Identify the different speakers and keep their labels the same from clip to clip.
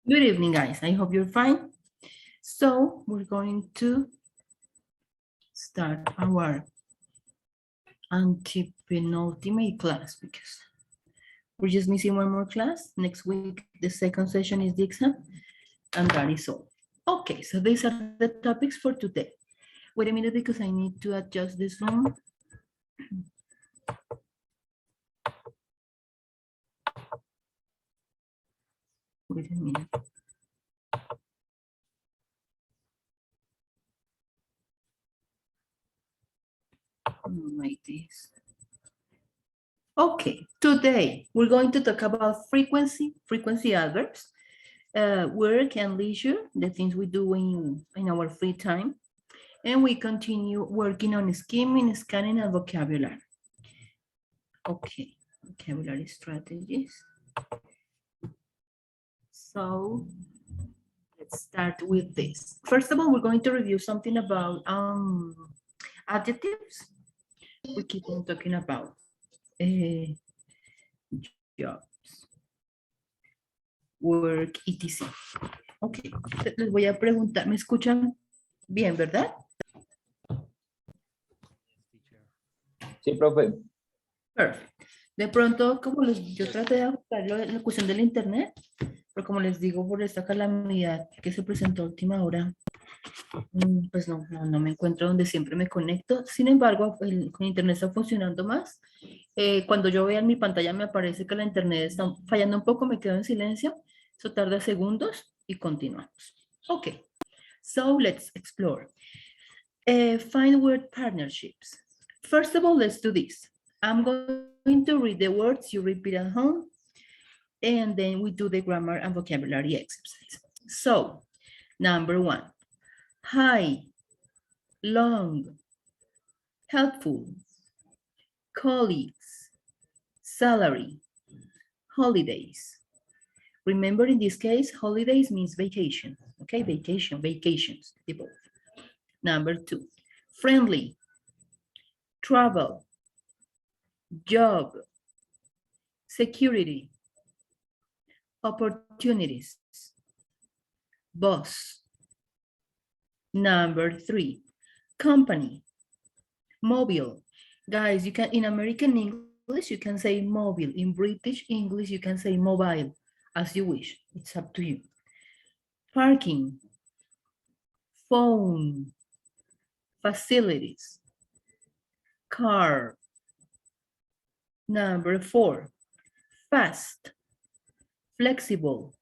Speaker 1: Good evening, guys. I hope you're fine. So we're going to start our antepenultimate class because we're just missing one more class. Next week, the second session is the exam, and that is all. Okay, so these are the topics for today. Wait a minute because I need to adjust the Zoom. Wait a minute. Like this. Okay, today we're going to talk about frequency adverbs, work and leisure, the things we do in our free time. And we continue working on skimming, scanning, and vocabulary. Okay, vocabulary strategies. So let's start with this. First of all, we're going to review something about adjectives. We keep on talking about jobs, work, etc. Ok, les voy a preguntar, ¿me escuchan bien, verdad?
Speaker 2: Sí, profe.
Speaker 1: Perfecto. De pronto, yo traté de ajustar la cuestión del internet, pero como les digo, por esta calamidad que se presentó a última hora, pues no me encuentro donde siempre me conecto. Sin embargo, con internet está funcionando más. Cuando yo vea en mi pantalla me aparece que la internet está fallando un poco, me quedo en silencio. Eso tarda segundos y continuamos. Ok, so let's explore. Find word partnerships. First of all, let's do this. I'm going to read the words you repeat at home, and then we do the grammar and vocabulary exercise. So, number 1, high, long, helpful, colleagues, salary, holidays. Remember, in this case, holidays means vacation, okay? Vacations, people. Number 2, friendly, travel, job, security, opportunities, boss. Number 3, company, mobile. Guys, you can, in American English, you can say mobile. In British English, you can say mobile, as you wish. It's up to you. Parking, phone, facilities, car. Number 4, fast, flexible,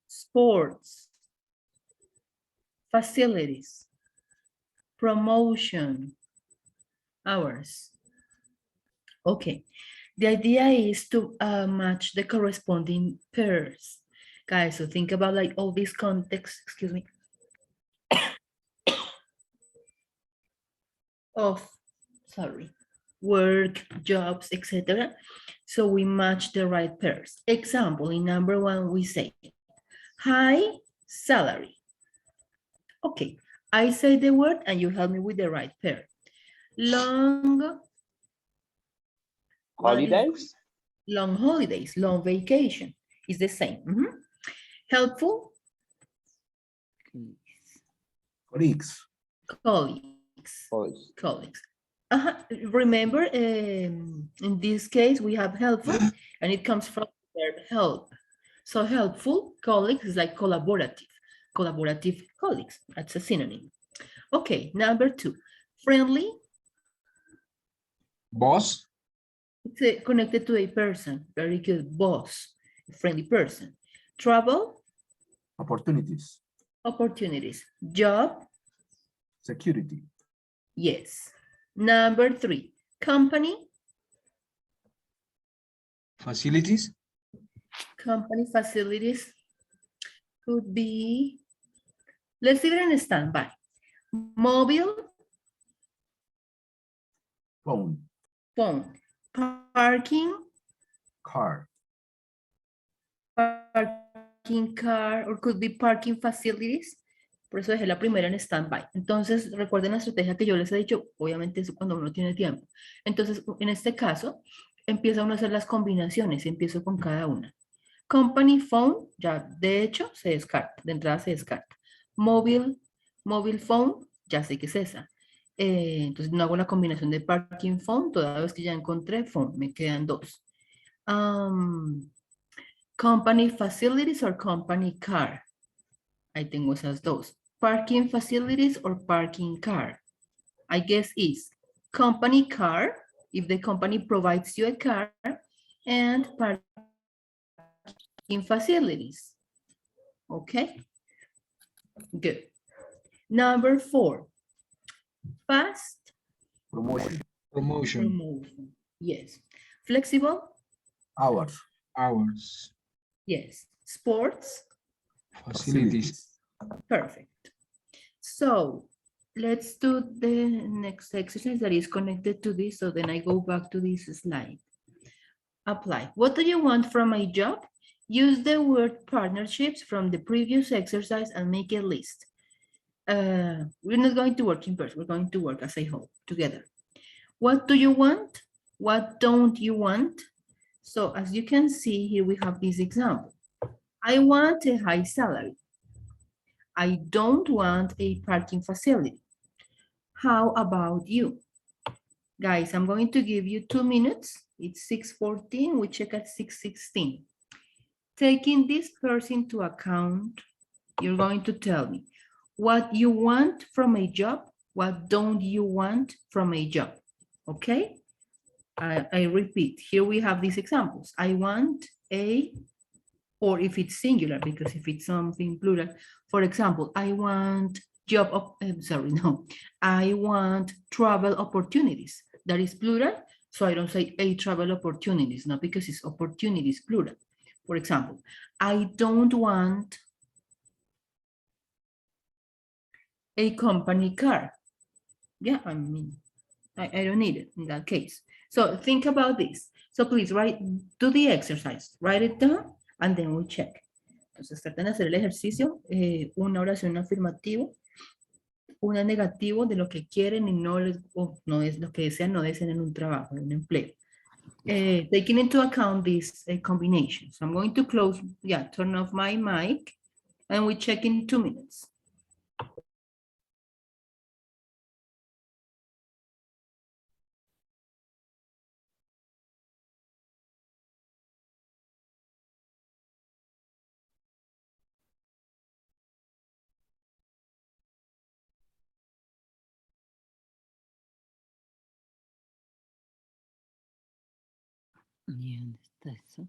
Speaker 1: sports, facilities, promotion, hours. Okay, the idea is to match the corresponding pairs. Guys, so think about like all these contexts, excuse me, of, work, jobs, etc. So we match the right pairs. Example, in number 1, we say, high salary. Okay, I say the word and you help me with the right pair. Long
Speaker 2: Holidays?
Speaker 1: Long holidays, long vacation is the same. Helpful?
Speaker 3: Colleagues.
Speaker 1: Colleagues. Remember, in this case, we have helpful, and it comes from the verb help. So helpful colleagues is like collaborative colleagues. That's a synonym. Okay, number 2, friendly.
Speaker 3: Boss.
Speaker 1: It's connected to a person. Very good. Boss, a friendly person. Travel.
Speaker 3: Opportunities.
Speaker 1: Opportunities. Job.
Speaker 3: Security.
Speaker 1: Yes. Number 3, company.
Speaker 3: Facilities.
Speaker 1: Company facilities could be, let's leave it in standby. Mobile.
Speaker 3: Phone.
Speaker 1: Parking.
Speaker 3: Car.
Speaker 1: Parking car, or could be parking facilities. Por eso dejé la primera en standby. Entonces, recuerden la estrategia que yo les he dicho, obviamente eso cuando uno tiene tiempo. Entonces, en este caso, empieza uno a hacer las combinaciones, empiezo con cada una. Company phone, ya de hecho se descarta, de entrada se descarta. Mobile phone, ya sé que es esa. Entonces no hago la combinación de parking phone, toda vez que ya encontré phone, me quedan dos. Company facilities or company car. Ahí tengo esas dos. Parking facilities or parking car. I guess is company car, if the company provides you a car, and parking facilities. Okay, good. Number 4, fast
Speaker 3: Promotion.
Speaker 1: promotion. Yes. Flexible?
Speaker 3: Hours.
Speaker 2: Hours.
Speaker 1: Yes. Sports?
Speaker 2: Facilities.
Speaker 1: Perfect. So let's do the next exercise that is connected to this. So then I go back to this slide. Apply. What do you want from a job? Use the word partnerships from the previous exercise and make a list. We're not going to work in person. We're going to work as a whole together. What do you want? What don't you want? So as you can see here, we have this example. I want a high salary. I don't want a parking facility. How about you? Guys, I'm going to give you 2 minutes. It's 6:14. We check at 6:16. Taking this person into account, you're going to tell me what you want from a job, what don't you want from a job, okay? I repeat, here we have these examples. I want a, or if it's singular, because if it's something plural, for example, I want I want travel opportunities. That is plural, so I don't say a travel opportunities, no, because it's opportunities plural. For example, I don't want a company car. Yeah, I mean, I don't need it in that case. So think about this. So please do the exercise, write it down, and then we check. Entonces traten de hacer el ejercicio, una oración afirmativa, una negativo de lo que quieren y no les, o no es lo que desean, no desean en un trabajo, en un empleo. Taking into account these combinations. I'm going to close, turn off my mic, and we check in 2 minutes.
Speaker 4: ¿Y dónde está eso?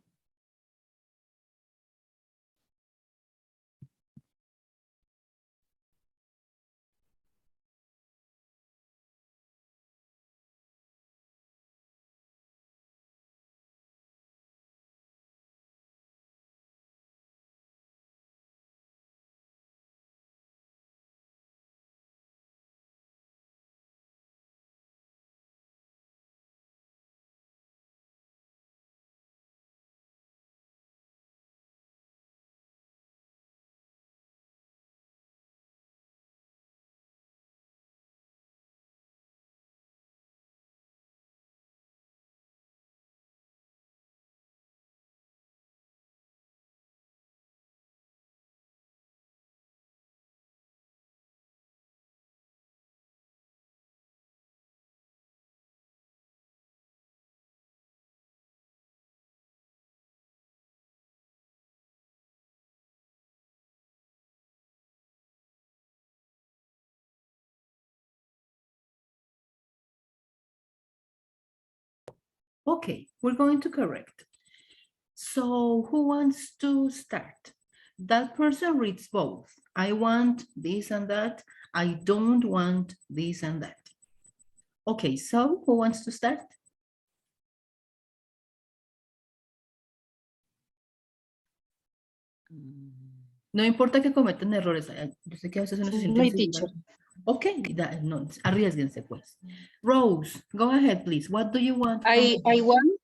Speaker 1: Okay, we're going to correct. So who wants to start? That person reads both. I want this and that. I don't want this and that. Okay, so who wants to start? No importa que cometan errores. Yo sé que a veces uno se siente
Speaker 5: My
Speaker 1: insegura.
Speaker 5: teacher.
Speaker 1: Okay, no, arriesguense pues. Rose, go ahead, please. What do you want?
Speaker 5: I want.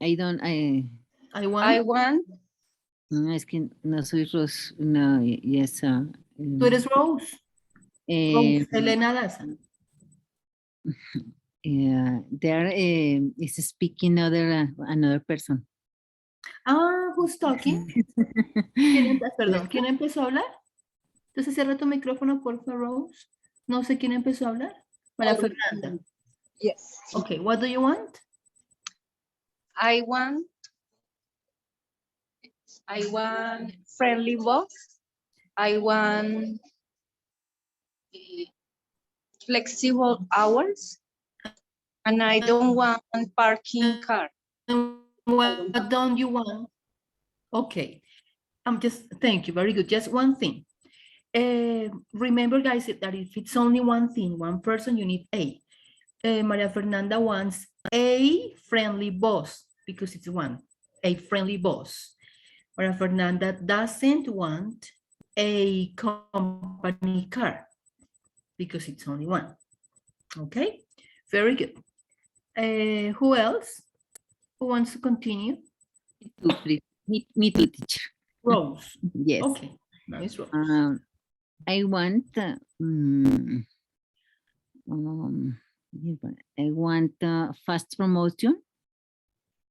Speaker 4: I don't,
Speaker 1: I want.
Speaker 5: I want.
Speaker 4: no, es que no soy Ros, no, yes.
Speaker 1: Tú eres Rose. Rose Elena Daza.
Speaker 4: There is speaking another person.
Speaker 1: Ah, who's talking? Perdón, ¿quién empezó a hablar? Entonces cierra tu micrófono, por favor, Rose. No sé quién empezó a hablar. María Fernanda.
Speaker 5: Yes.
Speaker 1: Okay, what do you want?
Speaker 5: I want friendly box. I want flexible hours. And I don't want parking car.
Speaker 1: What don't you want? Okay, thank you, very good. Just one thing. Remember, guys, that if it's only one thing, one person, you need a. Maria Fernanda wants a friendly boss because it's one, a friendly boss. Maria Fernanda doesn't want a company car because it's only one. Okay, very good. Who else? Who wants to continue?
Speaker 4: To please. Me too, teacher.
Speaker 1: Rose.
Speaker 4: Yes.
Speaker 1: Okay, now it's Rose.
Speaker 4: I want I want fast promotion.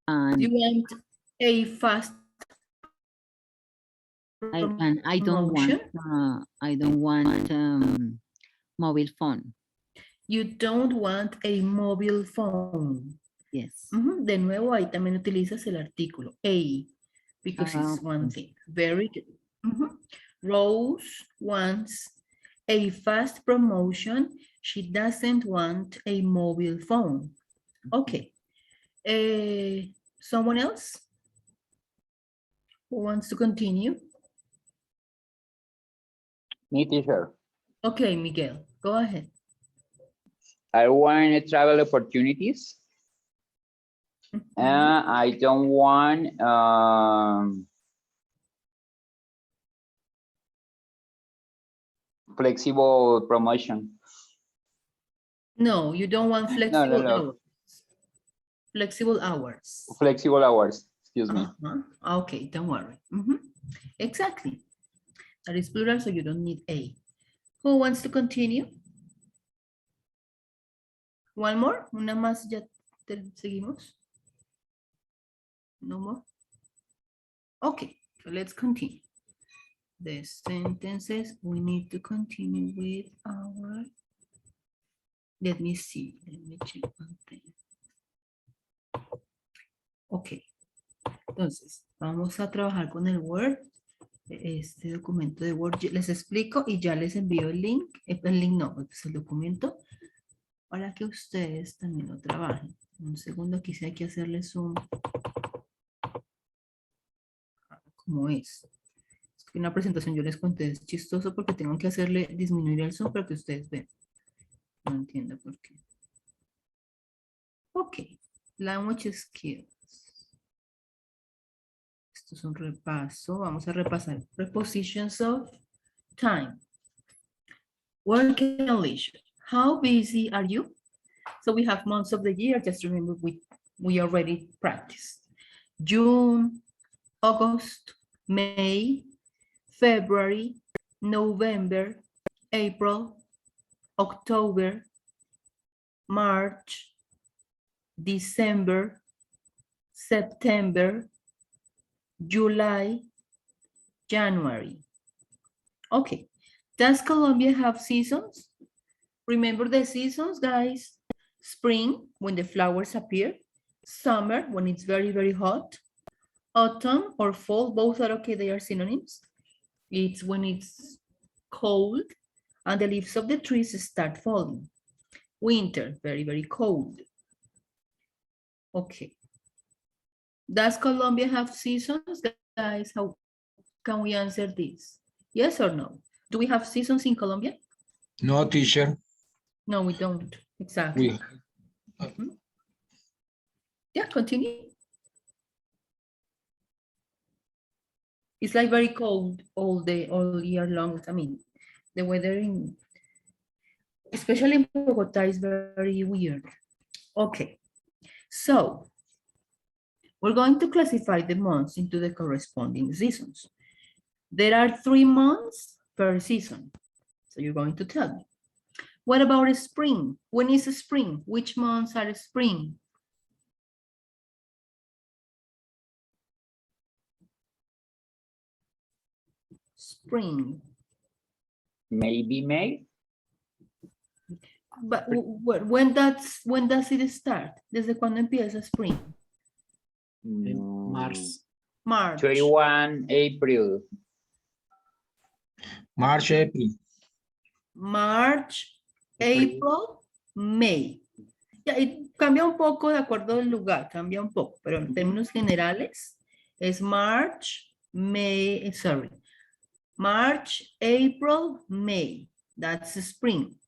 Speaker 4: And
Speaker 1: You want a fast
Speaker 4: I don't want mobile phone.
Speaker 1: You don't want a mobile phone.
Speaker 4: Yes.
Speaker 1: De nuevo, ahí también utilizas el artículo a, because it's one thing. Very good. Rose wants a fast promotion. She doesn't want a mobile phone. Okay. Someone else who wants to continue?
Speaker 6: Me, teacher.
Speaker 1: Okay, Miguel, go ahead.
Speaker 6: I want travel opportunities. I don't want flexible promotion.
Speaker 1: No, you don't want flexible
Speaker 6: no.
Speaker 1: hours. Flexible hours.
Speaker 6: Flexible hours, excuse me.
Speaker 1: Okay, don't worry. Exactly. That is plural, so you don't need a. Who wants to continue? One more? Una más, ya seguimos. No more? Okay, so let's continue. The sentences we need to continue with our... Let me see. Let me check one thing. Ok. Entonces, vamos a trabajar con el Word. Este documento de Word. Les explico y ya les envío el link. El link no, es el documento. Para que ustedes también lo trabajen. Un segundo, aquí sí hay que hacerle zoom. Como es. Es que una presentación yo les conté es chistoso porque tengo que hacerle disminuir el zoom para que ustedes vean. No entiendo por qué. Ok. Language skills. Esto es un repaso. Vamos a repasar. Prepositions of time. Work and leisure. How busy are you? So we have months of the year. Just remember we already practiced. June, August, May, February, November, April, October, March, December, September, July, January. Okay. Does Colombia have seasons? Remember the seasons, guys? Spring, when the flowers appear. Summer, when it's very, very hot. Autumn or fall, both are okay. They are synonyms. It's when it's cold and the leaves of the trees start falling. Winter, very, very cold. Okay. Does Colombia have seasons, guys? How can we answer this? Yes or no? Do we have seasons in Colombia?
Speaker 2: No, teacher.
Speaker 1: No, we don't. Exactly. Yeah, continue. It's like very cold all year long. I mean, the weather especially in Bogota, is very weird. Okay, so we're going to classify the months into the corresponding seasons. There are 3 months per season. So you're going to tell me. What about spring? When is spring? Which months are spring? Spring.
Speaker 6: Maybe May.
Speaker 1: But when does it start? ¿Desde cuándo empieza spring?
Speaker 2: March.
Speaker 1: March.
Speaker 6: 21 April.
Speaker 2: March, April.
Speaker 1: March, April, May. Ya, y cambia un poco de acuerdo al lugar, cambia un poco, pero en términos generales es March, May, sorry. March, April, May. That's spring.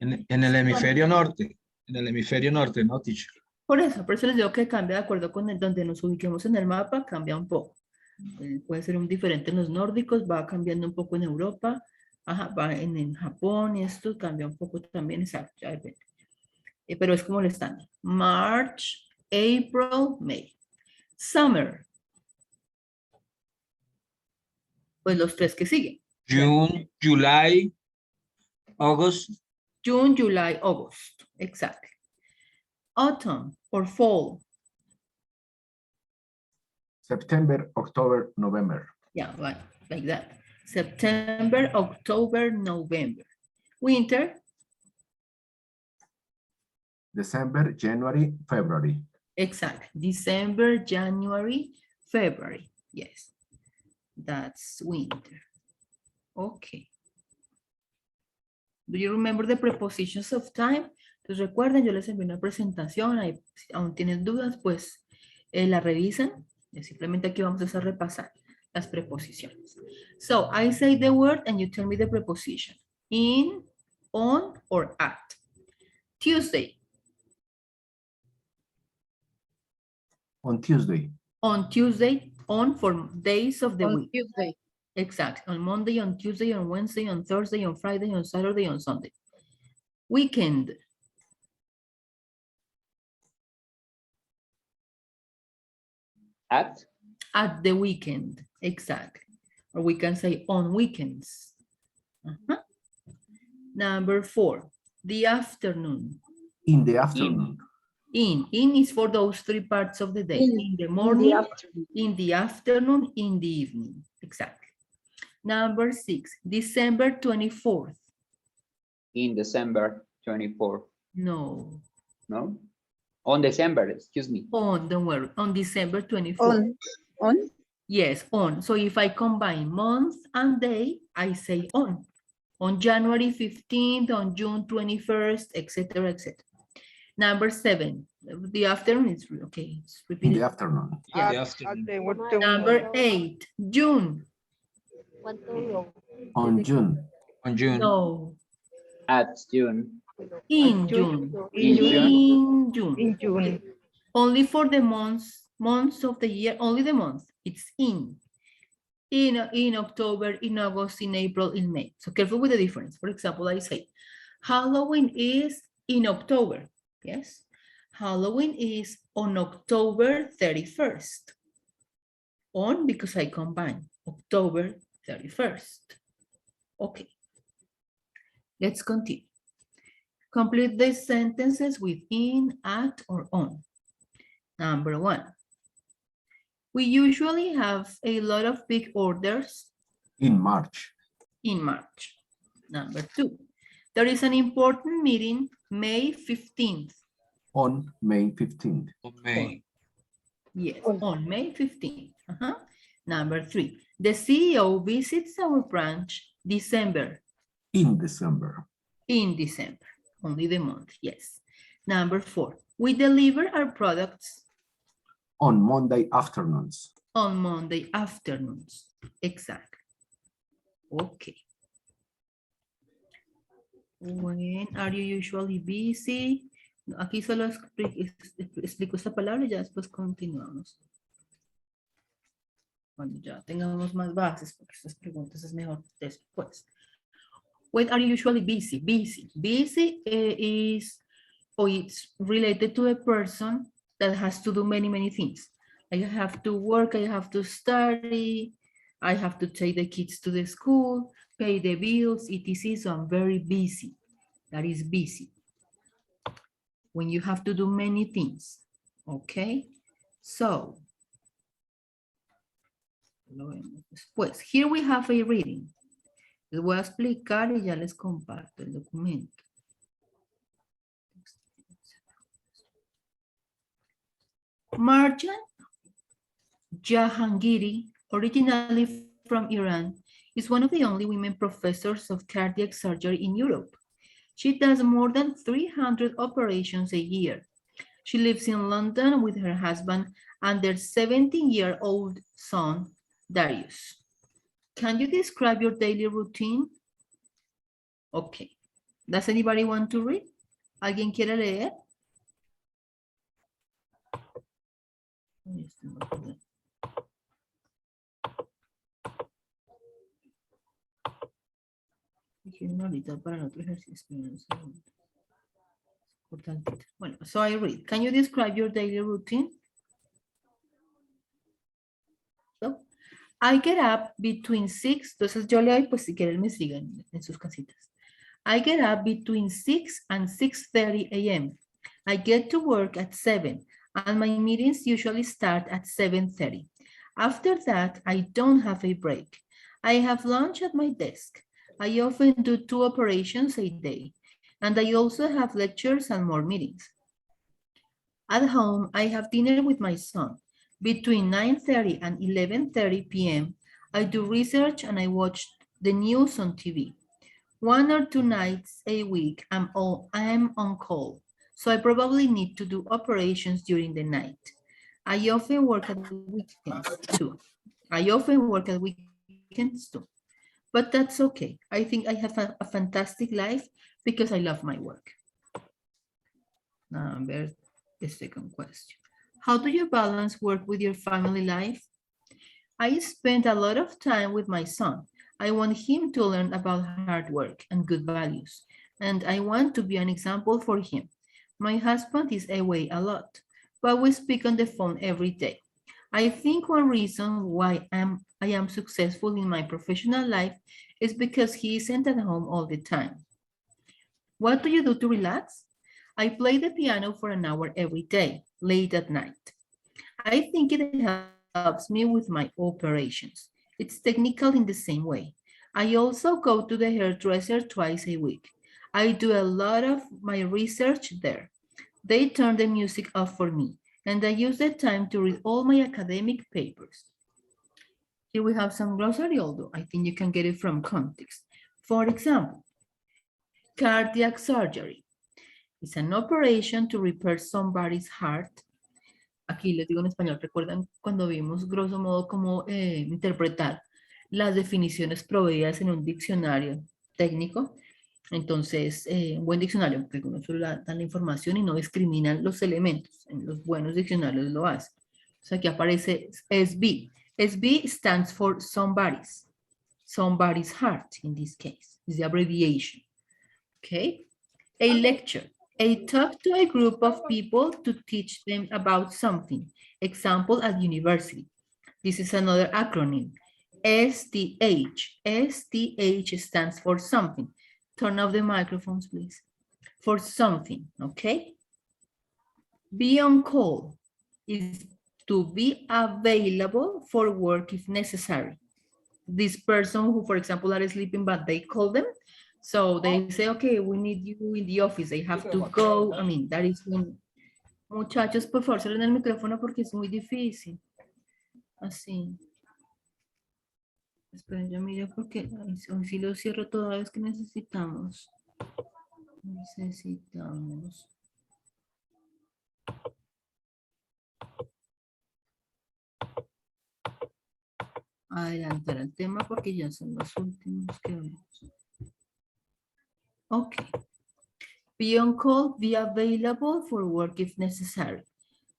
Speaker 2: En el hemisferio norte. En el hemisferio norte, ¿no, teacher?
Speaker 1: Por eso les digo que cambia de acuerdo con donde nos ubiquemos en el mapa, cambia un poco. Puede ser un diferente en los nórdicos, va cambiando un poco en Europa, ajá, va en Japón, y esto cambia un poco también, exacto, ya depende. Pero es como el estándar. March, April, May. Summer. Pues los tres que siguen.
Speaker 2: June, July, August,
Speaker 1: June, July, August. Exactly. Autumn or fall.
Speaker 3: September, October, November.
Speaker 1: Yeah, like that. September, October, November. Winter.
Speaker 3: December, January, February.
Speaker 1: Exactly. December, January, February. Yes. That's winter. Okay. Do you remember the prepositions of time? Entonces recuerden, yo les envié una presentación, ahí, si aún tienen dudas, pues la revisan. Simplemente aquí vamos a repasar las preposiciones. So, I say the word and you tell me the preposition. In, on, or at. Tuesday.
Speaker 3: On Tuesday.
Speaker 1: On Tuesday, on for days of the
Speaker 5: On
Speaker 1: week.
Speaker 5: Tuesday.
Speaker 1: Exactly. On Monday, on Tuesday, on Wednesday, on Thursday, on Friday, on Saturday, on Sunday. Weekend. At the weekend. Exactly. Or we can say on weekends. Number 4. The afternoon.
Speaker 3: In the afternoon.
Speaker 1: In is for those 3 parts of the day. In the morning, in the afternoon, in the evening. Exactly. Number 6, December 24th.
Speaker 6: In December 24.
Speaker 1: No.
Speaker 6: No? On December, excuse me.
Speaker 1: On, don't worry, on December 24th.
Speaker 5: On.
Speaker 1: Yes, on. So if I combine month and day, I say on. On January 15th, on June 21st, etc., etc. Number 7, the afternoon is okay. It's
Speaker 3: In
Speaker 1: repeated.
Speaker 3: the afternoon.
Speaker 1: Yeah.
Speaker 2: the afternoon.
Speaker 1: Number 8, June.
Speaker 3: On June.
Speaker 2: On June.
Speaker 1: No,
Speaker 6: At June.
Speaker 1: in June.
Speaker 6: In June.
Speaker 1: In June.
Speaker 5: In June.
Speaker 1: Only for the months of the year, only the month. It's in. In October, in August, in April, in May. So careful with the difference. For example, I say, Halloween is in October. Yes. Halloween is on October 31st. On because I combine October 31st. Okay. Let's continue. Complete these sentences with in, at, or on. Number 1. We usually have a lot of big orders
Speaker 3: In March.
Speaker 1: in March. Number 2. There is an important meeting May 15th.
Speaker 3: On May 15th.
Speaker 2: On May.
Speaker 1: Yes, on May 15th. Number 3. The CEO visits our branch December.
Speaker 3: In December.
Speaker 1: In December. Only the month, yes. Number 4. We deliver our products
Speaker 3: On Monday afternoons.
Speaker 1: on Monday afternoons. Exactly. Okay. When are you usually busy? Aquí solo explico esta palabra y ya después continuamos. Cuando ya tengamos más bases, porque estas preguntas es mejor después. When are you usually busy? Busy. Busy is, or it's related to a person that has to do many, many things. I have to work, I have to study, I have to take the kids to the school, pay the bills, etc. So I'm very busy. That is busy. When you have to do many things. Okay? So, Lo vemos después. Here we have a reading. Les voy a explicar y ya les comparto el documento. Marjan Jahangiri, originally from Iran, is one of the only women professors of cardiac surgery in Europe. She does more than 300 operations a year. She lives in London with her husband and their 17-year-old son, Darius. Can you describe your daily routine? Okay. Does anybody want to read? ¿Alguien quiere leer? Ahorita para el otro ejercicio. Bueno, so I read. Can you describe your daily routine? So, I get up between 6. Entonces yo leo y pues si quieren me sigan en sus casitas. I get up between 6 and 6:30 a.m. I get to work at 7 and my meetings usually start at 7:30. After that, I don't have a break. I have lunch at my desk. I often do 2 operations a day, and I also have lectures and more meetings. At home, I have dinner with my son. Between 9:30 and 11:30 p.m., I do research and I watch the news on TV. 1 or 2 nights a week, I'm on call, so I probably need to do operations during the night. I often work at weekends too. But that's okay. I think I have a fantastic life because I love my work. Number the second question. How do you balance work with your family life? I spend a lot of time with my son. I want him to learn about hard work and good values, and I want to be an example for him. My husband is away a lot, but we speak on the phone every day. I think one reason why I am successful in my professional life is because he isn't at home all the time. What do you do to relax? I play the piano for an hour every day, late at night. I think it helps me with my operations. It's technical in the same way. I also go to the hairdresser twice a week. I do a lot of my research there. They turn the music off for me, and I use the time to read all my academic papers. Here we have some glossary, although I think you can get it from context. For example, cardiac surgery is an operation to repair somebody's heart. Aquí les digo en español, ¿recuerdan cuando vimos grosso modo cómo interpretar las definiciones proveídas en un diccionario técnico? Entonces, un buen diccionario, que algunos solo dan la información y no discriminan los elementos. En los buenos diccionarios lo hacen. O sea, aquí aparece SB. SB stands for somebody's. Somebody's heart, in this case. Is the abbreviation. Okay? A lecture. A talk to a group of people to teach them about something. Example at university. This is another acronym. STH. STH stands for something. Turn off the microphones, please. For something, okay? Be on call is to be available for work if necessary. This person who, for example, are sleeping, but they call them. So they say, okay, we need you in the office. They have to go. I mean, that is when... Muchachos, por favor, cierren el micrófono porque es muy difícil. Así. Esperen, yo miro porque hoy sí lo cierro toda vez que necesitamos. Necesitamos. Adelantar el tema porque ya son los últimos que vemos. Okay. Be on call, be available for work if necessary.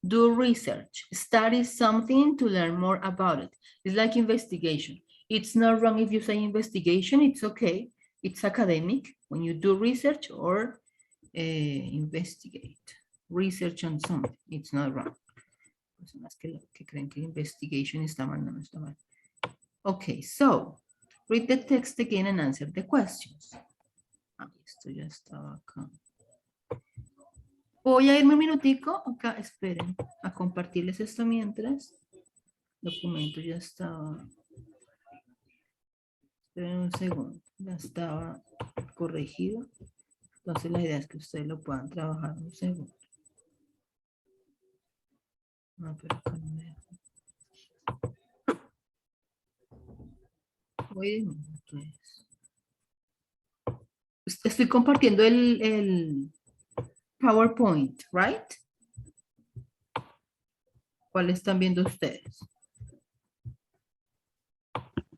Speaker 1: Do research, study something to learn more about it. It's like investigation. It's not wrong if you say investigation, it's okay. It's academic when you do research or investigate. Research on something, it's not wrong. Personas que creen que investigation está mal, no está mal. Okay, so read the text again and answer the questions. Esto ya estaba acá. Voy a irme un minutico acá, esperen, a compartirles esto mientras. El documento ya estaba. Esperen un segundo. Ya estaba corregido. Entonces la idea es que ustedes lo puedan trabajar un segundo. No, pero acá no me deja. Wait a minute, please. Estoy compartiendo el PowerPoint, right? ¿Cuál están viendo ustedes?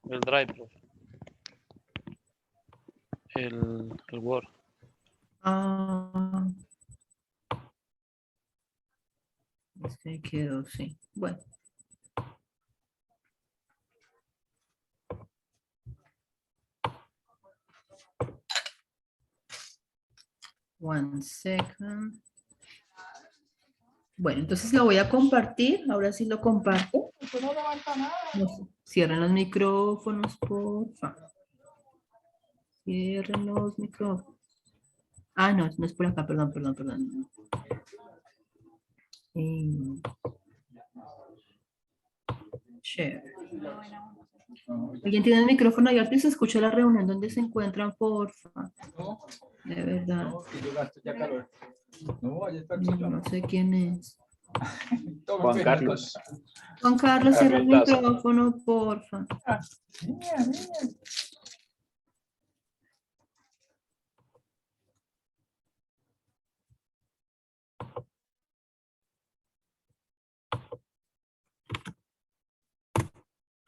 Speaker 7: El Drive, profe. El Word.
Speaker 1: Ah, este quedó, sí. Bueno. One second. Bueno, entonces lo voy a compartir. Ahora sí lo comparto. No sé, cierren los micrófonos, por favor. Cierren los micrófonos. Ah, no, no es por acá, perdón. Share. ¿Alguien tiene el micrófono abierto y se escucha la reunión donde se encuentran, porfa? De verdad. No sé quién es.
Speaker 6: Juan Carlos.
Speaker 1: Juan Carlos, cierra el
Speaker 6: Carlos Daza.
Speaker 1: micrófono, porfa.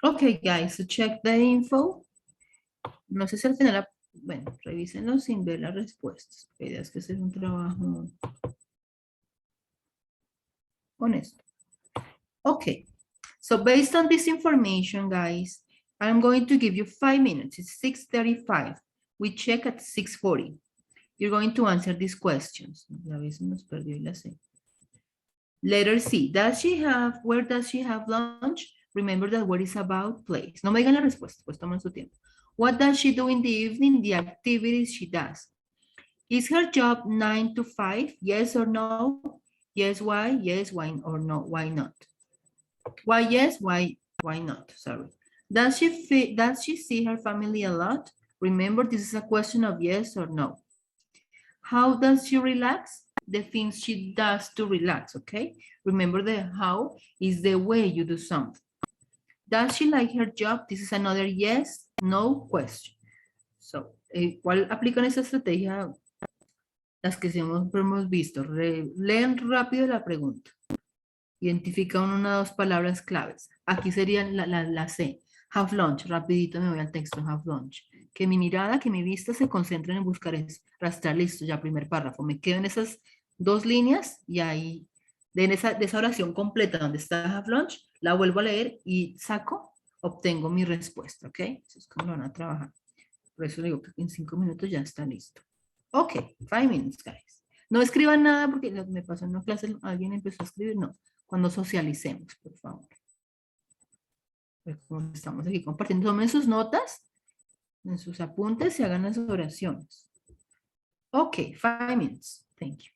Speaker 1: Ok, guys, so check the info. No sé si al final, bueno, revísenlo sin ver las respuestas. La idea es que sea un trabajo honesto. Okay, so based on this information, guys, I'm going to give you 5 minutes. It's 6:35. We check at 6:40. You're going to answer these questions. A veces nos perdió la C. Letter C. Where does she have lunch? Remember that word is about place. No me digan la respuesta, pues tomen su tiempo. What does she do in the evening? The activities she does. Is her job 9 to 5? Yes or no? Yes, why? Yes, why, or no, why not? Why yes, why not? Sorry. Does she see her family a lot? Remember, this is a question of yes or no. How does she relax? The things she does to relax, okay? Remember the how is the way you do something. Does she like her job? This is another yes, no question. So, ¿cuál aplican esa estrategia? Las que hemos visto. Leen rápido la pregunta. Identifica una o dos palabras claves. Aquí serían la C. Have lunch. Rapidito me voy al texto. Have lunch. Que mi mirada, que mi vista se concentren en buscar es rastrear. Listo, ya primer párrafo. Me quedo en esas 2 líneas y ahí, de esa oración completa donde está have lunch, la vuelvo a leer y saco, obtengo mi respuesta, ¿ok? Eso es como lo van a trabajar. Por eso le digo que en 5 minutos ya está listo. Ok, 5 minutes, guys. No escriban nada porque me pasó en una clase, alguien empezó a escribir, no. Cuando socialicemos, por favor. Pues como estamos aquí compartiendo, tomen sus notas, en sus apuntes y hagan las oraciones. Ok, 5 minutes. Thank you.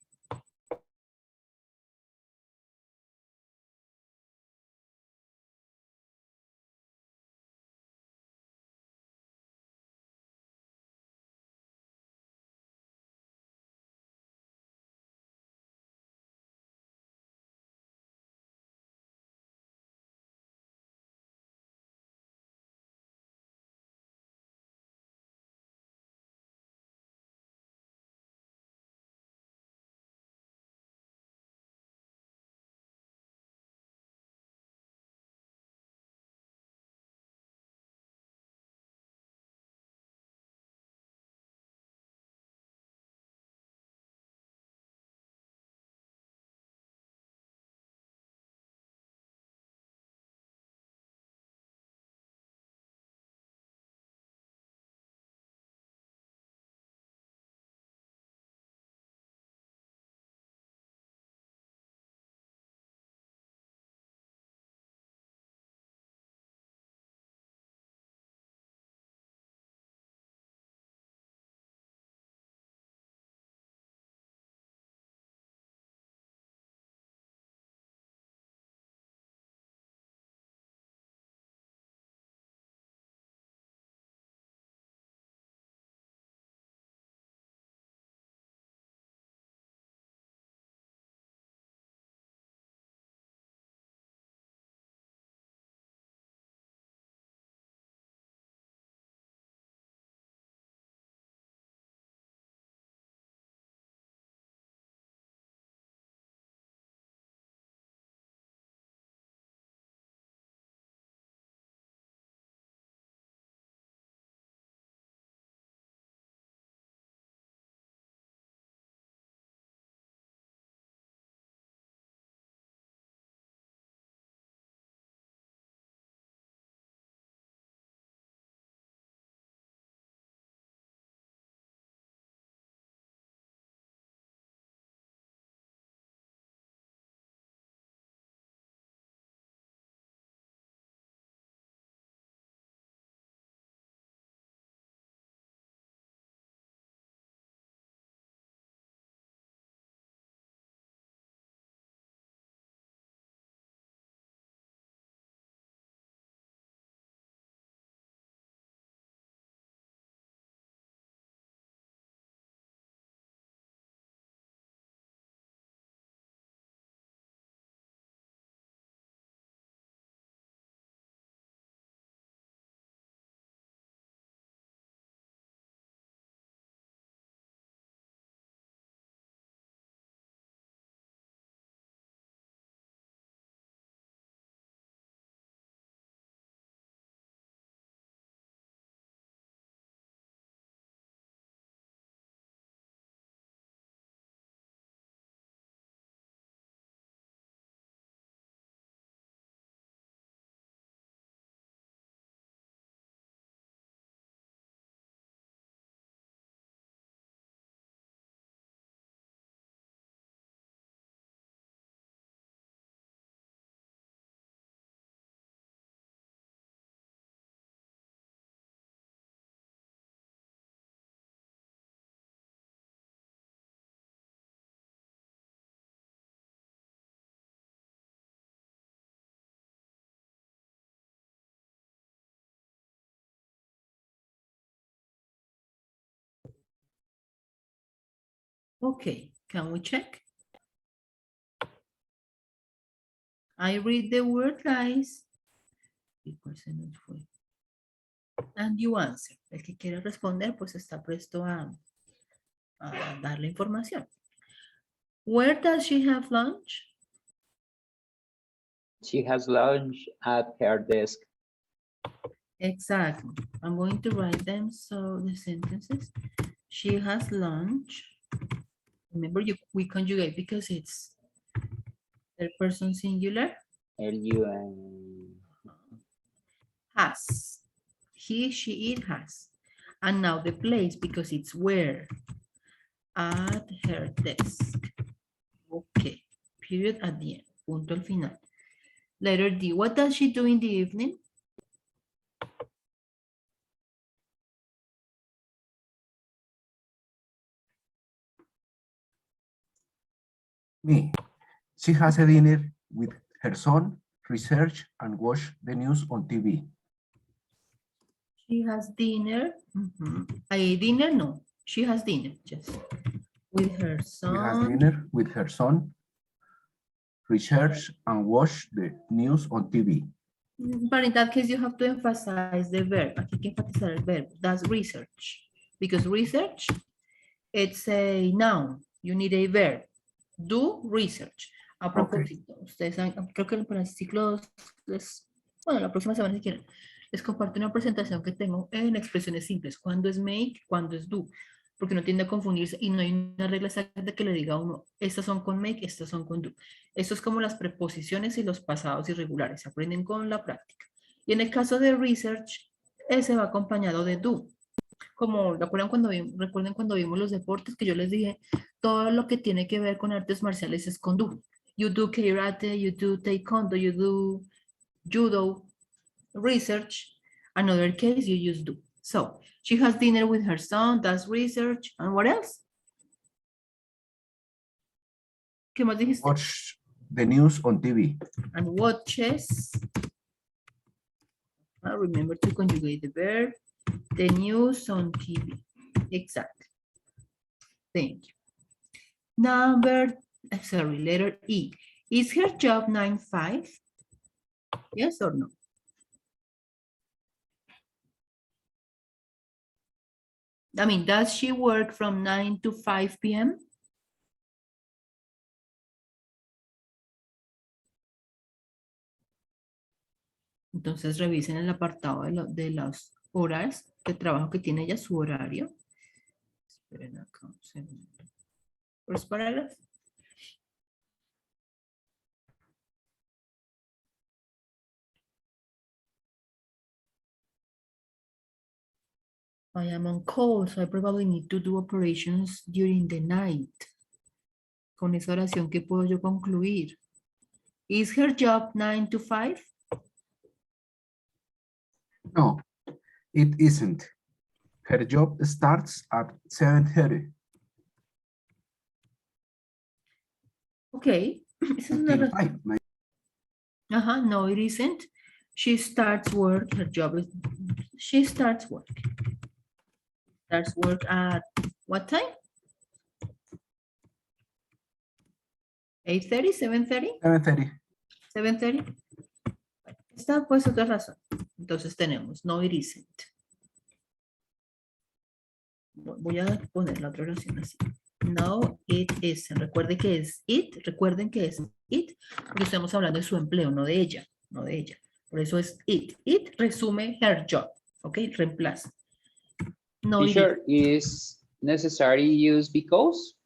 Speaker 1: Okay, can we check? I read the word, guys. Y pues se nos fue. And you answer. El que quiere responder, pues está presto a dar la información. Where does she have lunch?
Speaker 6: She has lunch at her desk.
Speaker 1: Exactly. I'm going to write them so the sentences. She has lunch. Remember, we conjugate because it's third person singular.
Speaker 6: L-U-N.
Speaker 1: Has. He, she, it has. And now the place because it's where. At her desk. Okay. Period at the end. Punto al final. Letter D. What does she do in the evening?
Speaker 3: Me. She has a dinner with her son, research and watch the news on TV.
Speaker 1: She has dinner. Dinner, no. She has dinner, just with her son.
Speaker 3: She has dinner with her son, research and watch the news on TV.
Speaker 1: But in that case, you have to emphasize the verb. Aquí hay que enfatizar el verbo. That's research. Because research, it's a noun. You need a verb. Do research. A propósito, ustedes saben, creo que para el ciclo 2, bueno, la próxima semana si quieren, les comparto una presentación que tengo en expresiones simples. ¿Cuándo es make? ¿Cuándo es do? Porque no tiende a confundirse y no hay una regla exacta que le diga a uno, estas son con make, estas son con do. Esto es como las preposiciones y los pasados irregulares, se aprenden con la práctica. Y en el caso de research, ese va acompañado de do. Como recuerden cuando vimos los deportes que yo les dije, todo lo que tiene que ver con artes marciales es con do. You do karate, you do taekwondo, you do judo, research. Another case, you use do. So, she has dinner with her son, does research, and what else? ¿Qué más dijiste?
Speaker 3: Watch the news on TV.
Speaker 1: And watches. Remember to conjugate the verb. The news on TV. Exactly. Thank you. Letter E. Is her job 9-5? Yes or no? I mean, does she work from 9 to 5 p.m.? Entonces revisen el apartado de las horas de trabajo que tiene ella, su horario. Esperen acá un segundo. First paragraph. I am on call, so I probably need to do operations during the night. Con esa oración, ¿qué puedo yo concluir? Is her job 9 to 5?
Speaker 3: No, it isn't. Her job starts at 7:30.
Speaker 1: Okay. Esa es una
Speaker 3: Until
Speaker 1: razón.
Speaker 3: 5.
Speaker 1: No, it isn't. She starts work, her job is, she starts work. Starts work at what time? 8:30, 7:30?
Speaker 3: 7:30.
Speaker 1: 7:30. Esta pues otra razón. Entonces tenemos, no, it isn't. Voy a poner la otra oración así. No, it isn't. Recuerden que es it, porque estamos hablando de su empleo, no de ella, Por eso es it. It resume her job, ¿ok? Reemplaza. No,
Speaker 6: Teacher, is necessary use because?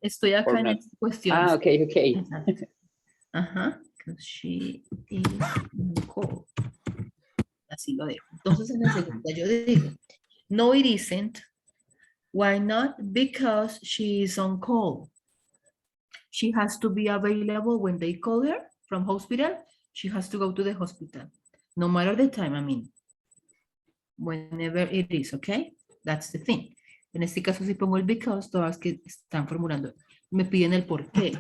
Speaker 1: Estoy acá en esta cuestión.
Speaker 6: Ah, okay.
Speaker 1: Exacto. Because she is on call. Así lo dejo. Entonces en la segunda yo digo, no, it isn't. Why not? Because she is on call. She has to be available when they call her from hospital. She has to go to the hospital. No matter the time, I mean. Whenever it is, okay? That's the thing. En este caso si pongo el because, todas que están formulando me piden el por qué.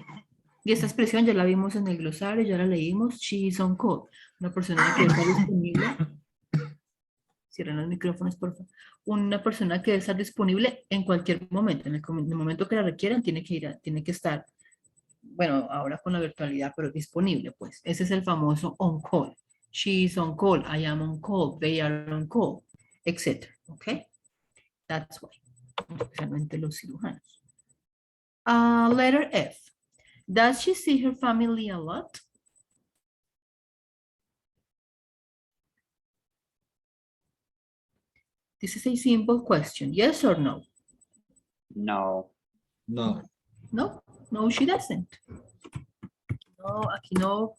Speaker 1: Y esta expresión ya la vimos en el glosario, ya la leímos. She is on call. Una persona que está disponible Cierren los micrófonos, por favor. Una persona que debe estar disponible en cualquier momento. En el momento que la requieran, tiene que estar, bueno, ahora con la virtualidad, pero disponible, pues. Ese es el famoso on call. She is on call. I am on call. They are on call, etc. ¿Ok? That's why. Especialmente los cirujanos. Letter F. Does she see her family a lot? This is a simple question. Yes or no?
Speaker 6: No.
Speaker 2: No.
Speaker 1: No, no, she doesn't. No, aquí no,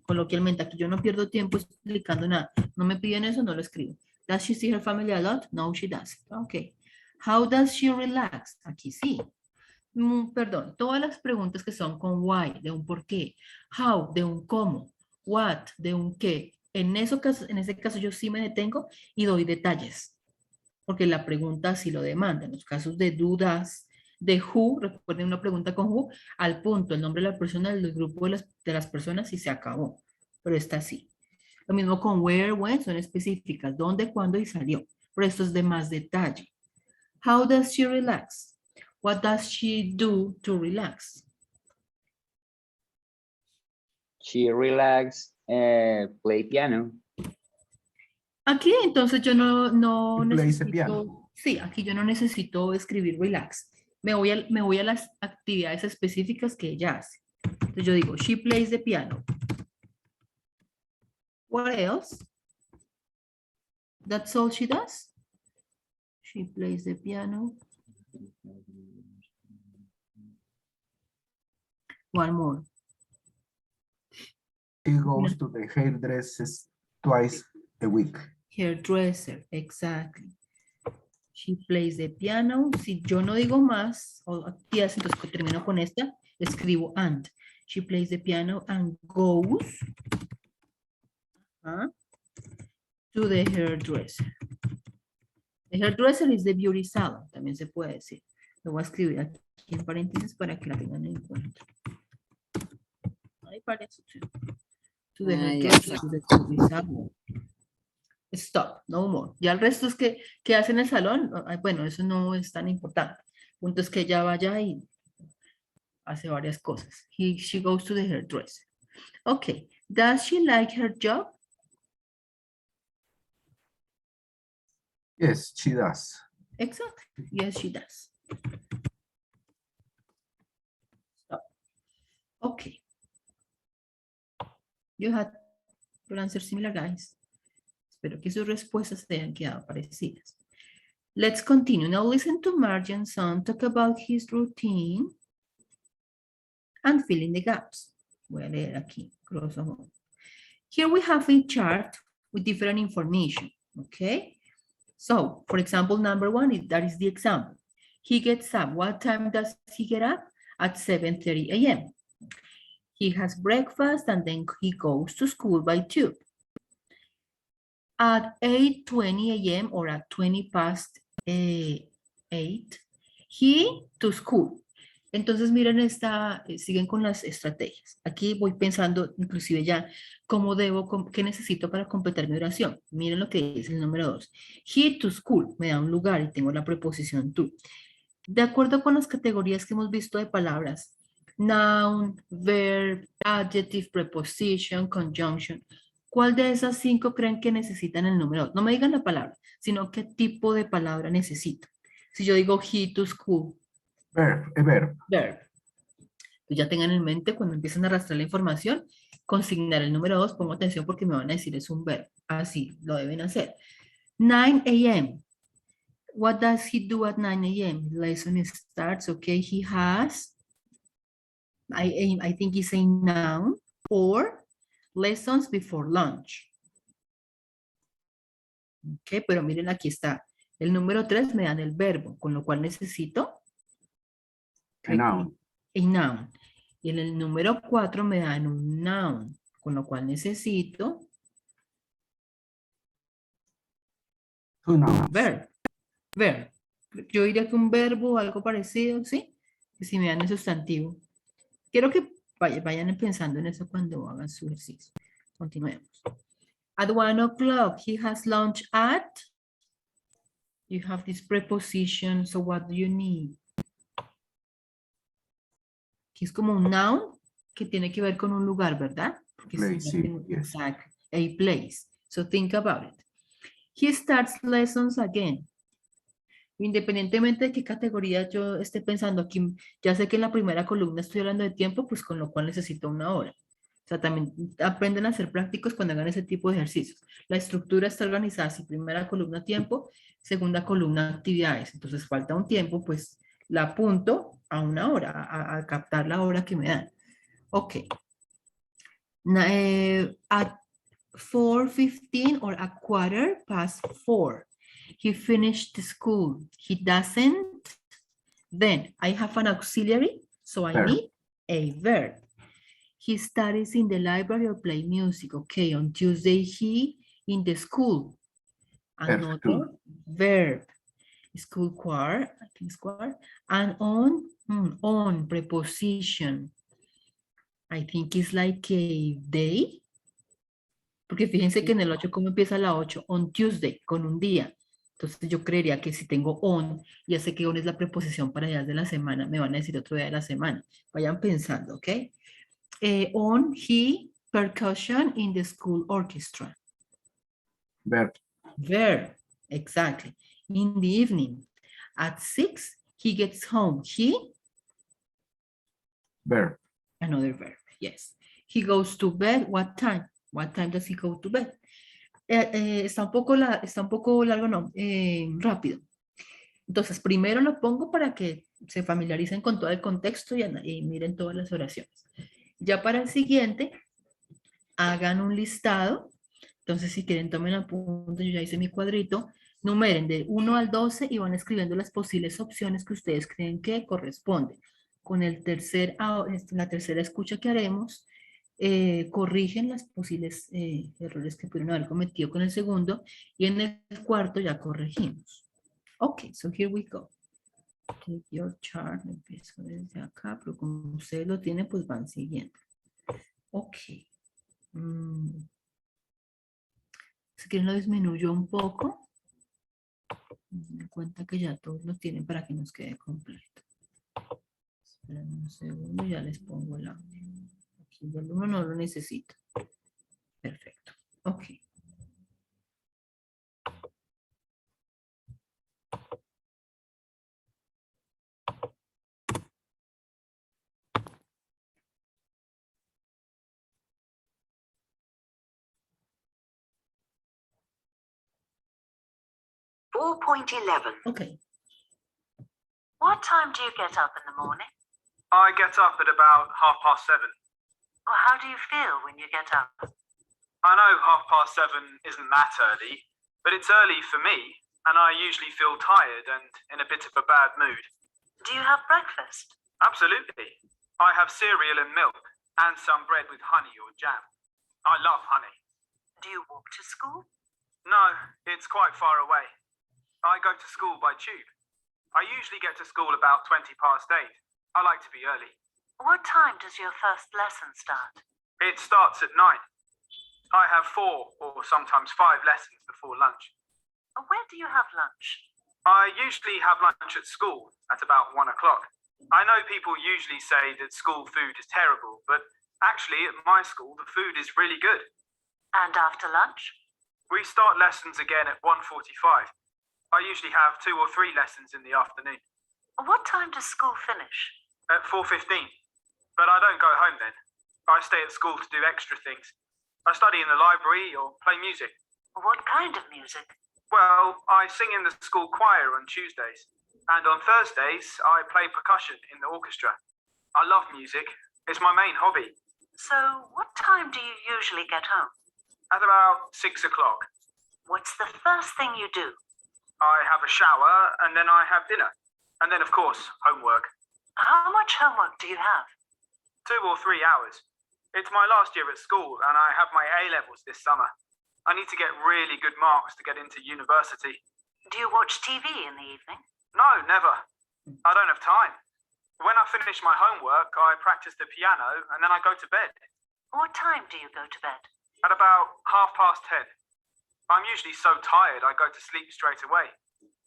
Speaker 1: coloquialmente, aquí yo no pierdo tiempo explicando nada. No me piden eso, no lo escribo. Does she see her family a lot? No, she doesn't. Okay. How does she relax? Aquí sí. Perdón, todas las preguntas que son con why, de un por qué, how, de un cómo, what, de un qué. En ese caso yo sí me detengo y doy detalles, porque la pregunta sí lo demanda. En los casos de dudas, de who, recuerden una pregunta con who, al punto, el nombre de la persona, el grupo de las personas y se acabó. Pero está así. Lo mismo con where, when, son específicas, dónde, cuándo y salió. Pero esto es de más detalle. How does she relax? What does she do to relax?
Speaker 6: She relax, play piano.
Speaker 1: Aquí entonces yo no
Speaker 3: She plays the
Speaker 1: necesito,
Speaker 3: piano.
Speaker 1: sí, aquí yo no necesito escribir relax. Me voy a las actividades específicas que ella hace. Entonces yo digo, she plays the piano. What else? That's all she does? She plays the piano. One more.
Speaker 3: She goes to the hairdressers twice a week.
Speaker 1: Hairdresser, exactly. She plays the piano. Si yo no digo más o actividades, entonces termino con esta, escribo and. She plays the piano and goes to the hairdresser. The hairdresser is the beauty salon, también se puede decir. Lo voy a escribir aquí en paréntesis para que la tengan en cuenta. Ahí parece. To the hairdresser, to the beauty salon. Stop, no more. Ya el resto es que hace en el salón, bueno, eso no es tan importante. El punto es que ella vaya y hace varias cosas. She goes to the hairdresser. Okay. Does she like her job?
Speaker 3: Yes, she does.
Speaker 1: Exactly. Yes, she does. Stop. Okay. You had your answer similar, guys. Espero que sus respuestas te hayan quedado parecidas. Let's continue. Now listen to Marjan's son talk about his routine and fill in the gaps. Voy a leer aquí, grosso modo. Here we have a chart with different information, okay? So, for example, number one, that is the example. He gets up. What time does he get up? At 7:30 a.m. He has breakfast and then he goes to school by 2. At 8:20 a.m. or at 20 past 8, he to school. Entonces miren siguen con las estrategias. Aquí voy pensando inclusive ya qué necesito para completar mi oración. Miren lo que es el número 2. He to school, me da un lugar y tengo la preposición to. De acuerdo con las categorías que hemos visto de palabras, noun, verb, adjective, preposition, conjunction, ¿cuál de esas 5 creen que necesitan el número 2? No me digan la palabra, sino qué tipo de palabra necesito. Si yo digo he to school.
Speaker 3: Verb, a verb.
Speaker 1: Verb. Pues ya tengan en mente cuando empiezan a arrastrar la información, consignar el número 2, pongo atención porque me van a decir es un verbo. Así lo deben hacer. 9 a.m. What does he do at 9 a.m.? Lesson starts, okay, he has, I think it's a noun, or lessons before lunch. Ok, pero miren aquí está. El número 3 me dan el verbo, con lo cual necesito
Speaker 3: A noun.
Speaker 1: a noun. Y en el número 4 me dan un noun, con lo cual necesito
Speaker 3: Two nouns.
Speaker 1: verb. Verb. Yo diría que un verbo o algo parecido, ¿sí? Que si me dan el sustantivo. Quiero que vayan pensando en eso cuando hagan su ejercicio. Continuemos. At 1 o'clock, he has lunch at. You have this preposition, so what do you need? Que es como un noun que tiene que ver con un lugar, ¿verdad? Porque si
Speaker 3: Place,
Speaker 1: no
Speaker 3: sí,
Speaker 1: tengo-
Speaker 3: yes.
Speaker 1: Exact, a place. So think about it. He starts lessons again. Independientemente de qué categoría yo esté pensando aquí, ya sé que en la primera columna estoy hablando de tiempo, pues con lo cual necesito una hora. O sea, también aprenden a ser prácticos cuando hagan ese tipo de ejercicios. La estructura está organizada así, primera columna tiempo, segunda columna actividades. Entonces falta un tiempo, pues la apunto a una hora, a captar la hora que me dan. Ok. At 4:15 or a 4:15. He finished school. He doesn't. Then I have an auxiliary, so I
Speaker 3: Verb.
Speaker 1: need a verb. He studies in the library or play music. Okay, on Tuesday he in the school.
Speaker 3: Verb
Speaker 1: Another
Speaker 3: two.
Speaker 1: verb. School choir, I think it's choir. And on preposition. I think it's like a day. Porque fíjense que en el 8, ¿cómo empieza la 8? On Tuesday, con un día. Entonces yo creería que si tengo on, ya sé que on es la preposición para días de la semana, me van a decir otro día de la semana. Vayan pensando, ¿ok? On, he, percussion in the school orchestra.
Speaker 3: Verb.
Speaker 1: Verb, exactly. In the evening, at 6, he gets home. He,
Speaker 3: Verb.
Speaker 1: another verb, yes. He goes to bed, what time? What time does he go to bed? Está un poco largo, no, rápido. Entonces, primero lo pongo para que se familiaricen con todo el contexto y miren todas las oraciones. Ya para el siguiente, hagan un listado. Entonces, si quieren, tomen apuntes. Yo ya hice mi cuadrito. Numeren de 1 al 12 y van escribiendo las posibles opciones que ustedes creen que corresponden. Con la tercera escucha que haremos, corrigen las posibles errores que pudieron haber cometido con el segundo y en el cuarto ya corregimos. Ok, so here we go. Take your chart, empiezo desde acá, pero como ustedes lo tienen, pues van siguiendo. Ok. Si quieren lo disminuyo un poco. Me doy cuenta que ya todos lo tienen para que nos quede completo. Esperen un segundo, ya les pongo el audio. Aquí el uno no lo necesito. Perfecto. Ok. Ok.
Speaker 8: What time do you get up in the morning?
Speaker 9: I get up at about 7:30.
Speaker 8: Or how do you feel when you get up?
Speaker 9: I know 7:30 isn't that early, but it's early for me, and I usually feel tired and in a bit of a bad mood.
Speaker 8: Do you have breakfast?
Speaker 9: Absolutely. I have cereal and milk, and some bread with honey or jam. I love honey.
Speaker 8: Do you walk to school?
Speaker 9: No, it's quite far away. I go to school by tube. I usually get to school about 8:20. I like to be early.
Speaker 8: What time does your first lesson start?
Speaker 9: It starts at 9. I have 4 or sometimes 5 lessons before lunch.
Speaker 8: Where do you have lunch?
Speaker 9: I usually have lunch at school at about 1 o'clock. I know people usually say that school food is terrible, but actually at my school the food is really good.
Speaker 8: And after lunch?
Speaker 9: We start lessons again at 1:45. I usually have 2 or 3 lessons in the afternoon.
Speaker 8: What time does school finish?
Speaker 9: At 4:15. But I don't go home then. I stay at school to do extra things. I study in the library or play music.
Speaker 8: What kind of music?
Speaker 9: Well, I sing in the school choir on Tuesdays. And on Thursdays, I play percussion in the orchestra. I love music. It's my main hobby.
Speaker 8: So, what time do you usually get home?
Speaker 9: At about 6 o'clock.
Speaker 8: What's the first thing you do?
Speaker 9: I have a shower and then I have dinner. And then, of course, homework.
Speaker 8: How much homework do you have?
Speaker 9: 2 or 3 hours. It's my last year at school and I have my A-levels this summer. I need to get really good marks to get into university.
Speaker 8: Do you watch TV in the evening?
Speaker 9: No, never. I don't have time. When I finish my homework, I practice the piano and then I go to bed.
Speaker 8: What time do you go to bed?
Speaker 9: At about 10:30. I'm usually so tired I go to sleep straight away.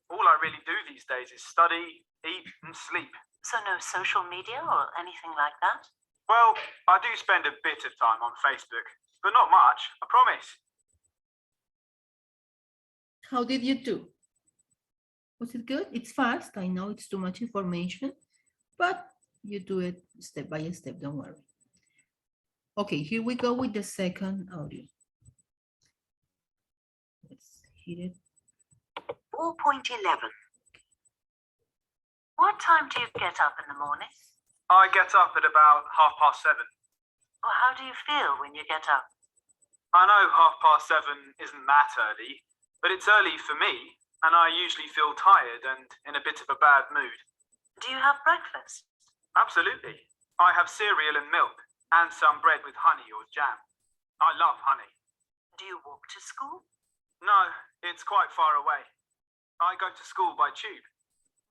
Speaker 9: All I really do these days is study, eat, and sleep.
Speaker 8: So no social media or anything like that?
Speaker 9: Well, I do spend a bit of time on Facebook, but not much, I promise.
Speaker 1: How did you do? Was it good? It's fast. I know it's too much information, but you do it step by step. Don't worry. Okay, here we go with the second audio. Let's hit it.
Speaker 8: 4.11. What time do you get up in the morning?
Speaker 9: I get up at about 7:30.
Speaker 8: Or how do you feel when you get up?
Speaker 9: I know 7:30 isn't that early, but it's early for me, and I usually feel tired and in a bit of a bad mood.
Speaker 8: Do you have breakfast?
Speaker 9: Absolutely. I have cereal and milk, and some bread with honey or jam. I love honey.
Speaker 8: Do you walk to school?
Speaker 9: No, it's quite far away. I go to school by tube.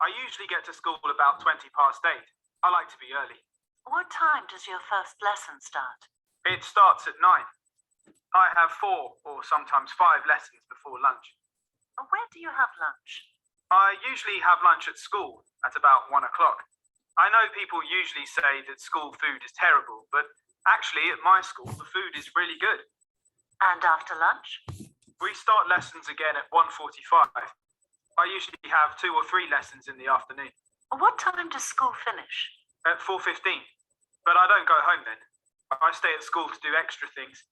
Speaker 9: I usually get to school about 8:20. I like to be early.
Speaker 8: What time does your first lesson start?
Speaker 9: It starts at 9. I have 4 or sometimes 5 lessons before lunch.
Speaker 8: Where do you have lunch?
Speaker 9: I usually have lunch at school at about 1 o'clock. I know people usually say that school food is terrible, but actually at my school the food is really good.
Speaker 8: And after lunch?
Speaker 9: We start lessons again at 1:45. I usually have 2 or 3 lessons in the afternoon.
Speaker 8: What time does school finish?
Speaker 9: At 4:15. But I don't go home then. I stay at school to do extra things.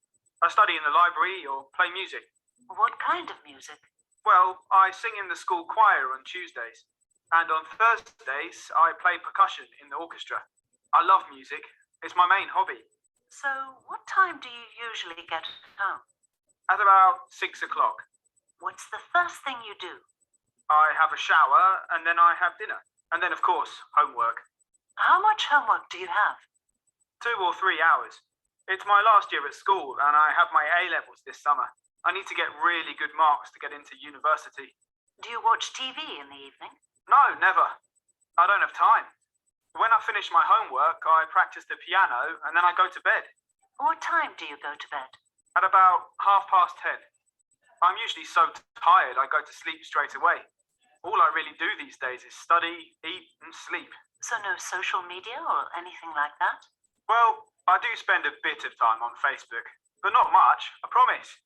Speaker 9: I study in the library or play music.
Speaker 8: What kind of music?
Speaker 9: Well, I sing in the school choir on Tuesdays. And on Thursdays, I play percussion in the orchestra. I love music. It's my main hobby.
Speaker 8: So what time do you usually get home?
Speaker 9: At about 6 o'clock.
Speaker 8: What's the first thing you do?
Speaker 9: I have a shower and then I have dinner. And then, of course, homework.
Speaker 8: How much homework do you have?
Speaker 9: 2 or 3 hours. It's my last year at school and I have my A-levels this summer. I need to get really good marks to get into university.
Speaker 8: Do you watch TV in the evening?
Speaker 9: No, never. I don't have time. When I finish my homework, I practice the piano and then I go to bed.
Speaker 8: What time do you go to bed?
Speaker 9: At about 10:30. I'm usually so tired I go to sleep straight away. All I really do these days is study, eat, and sleep.
Speaker 8: So no social media or anything like that?
Speaker 9: Well, I do spend a bit of time on Facebook, but not much, I promise.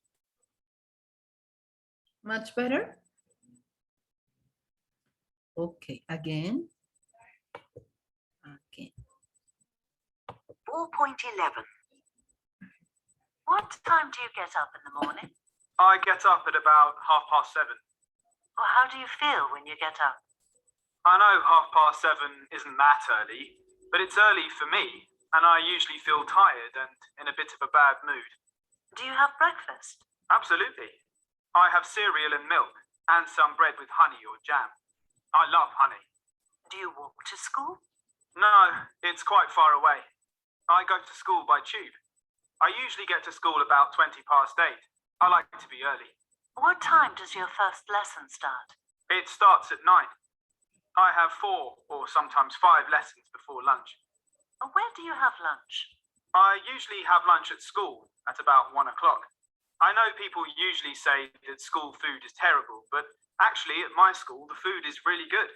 Speaker 1: Much better? Okay, again. Again.
Speaker 8: 4.11. What time do you get up in the morning?
Speaker 9: I get up at about 7:30.
Speaker 8: Or how do you feel when you get up?
Speaker 9: I know 7:30 isn't that early, but it's early for me, and I usually feel tired and in a bit of a bad mood.
Speaker 8: Do you have breakfast?
Speaker 9: Absolutely. I have cereal and milk, and some bread with honey or jam. I love honey.
Speaker 8: Do you walk to school?
Speaker 9: No, it's quite far away. I go to school by tube. I usually get to school about 8:20. I like to be early.
Speaker 8: What time does your first lesson start?
Speaker 9: It starts at 9. I have 4 or sometimes 5 lessons before lunch.
Speaker 8: Where do you have lunch?
Speaker 9: I usually have lunch at school at about 1 o'clock. I know people usually say that school food is terrible, but actually at my school the food is really good.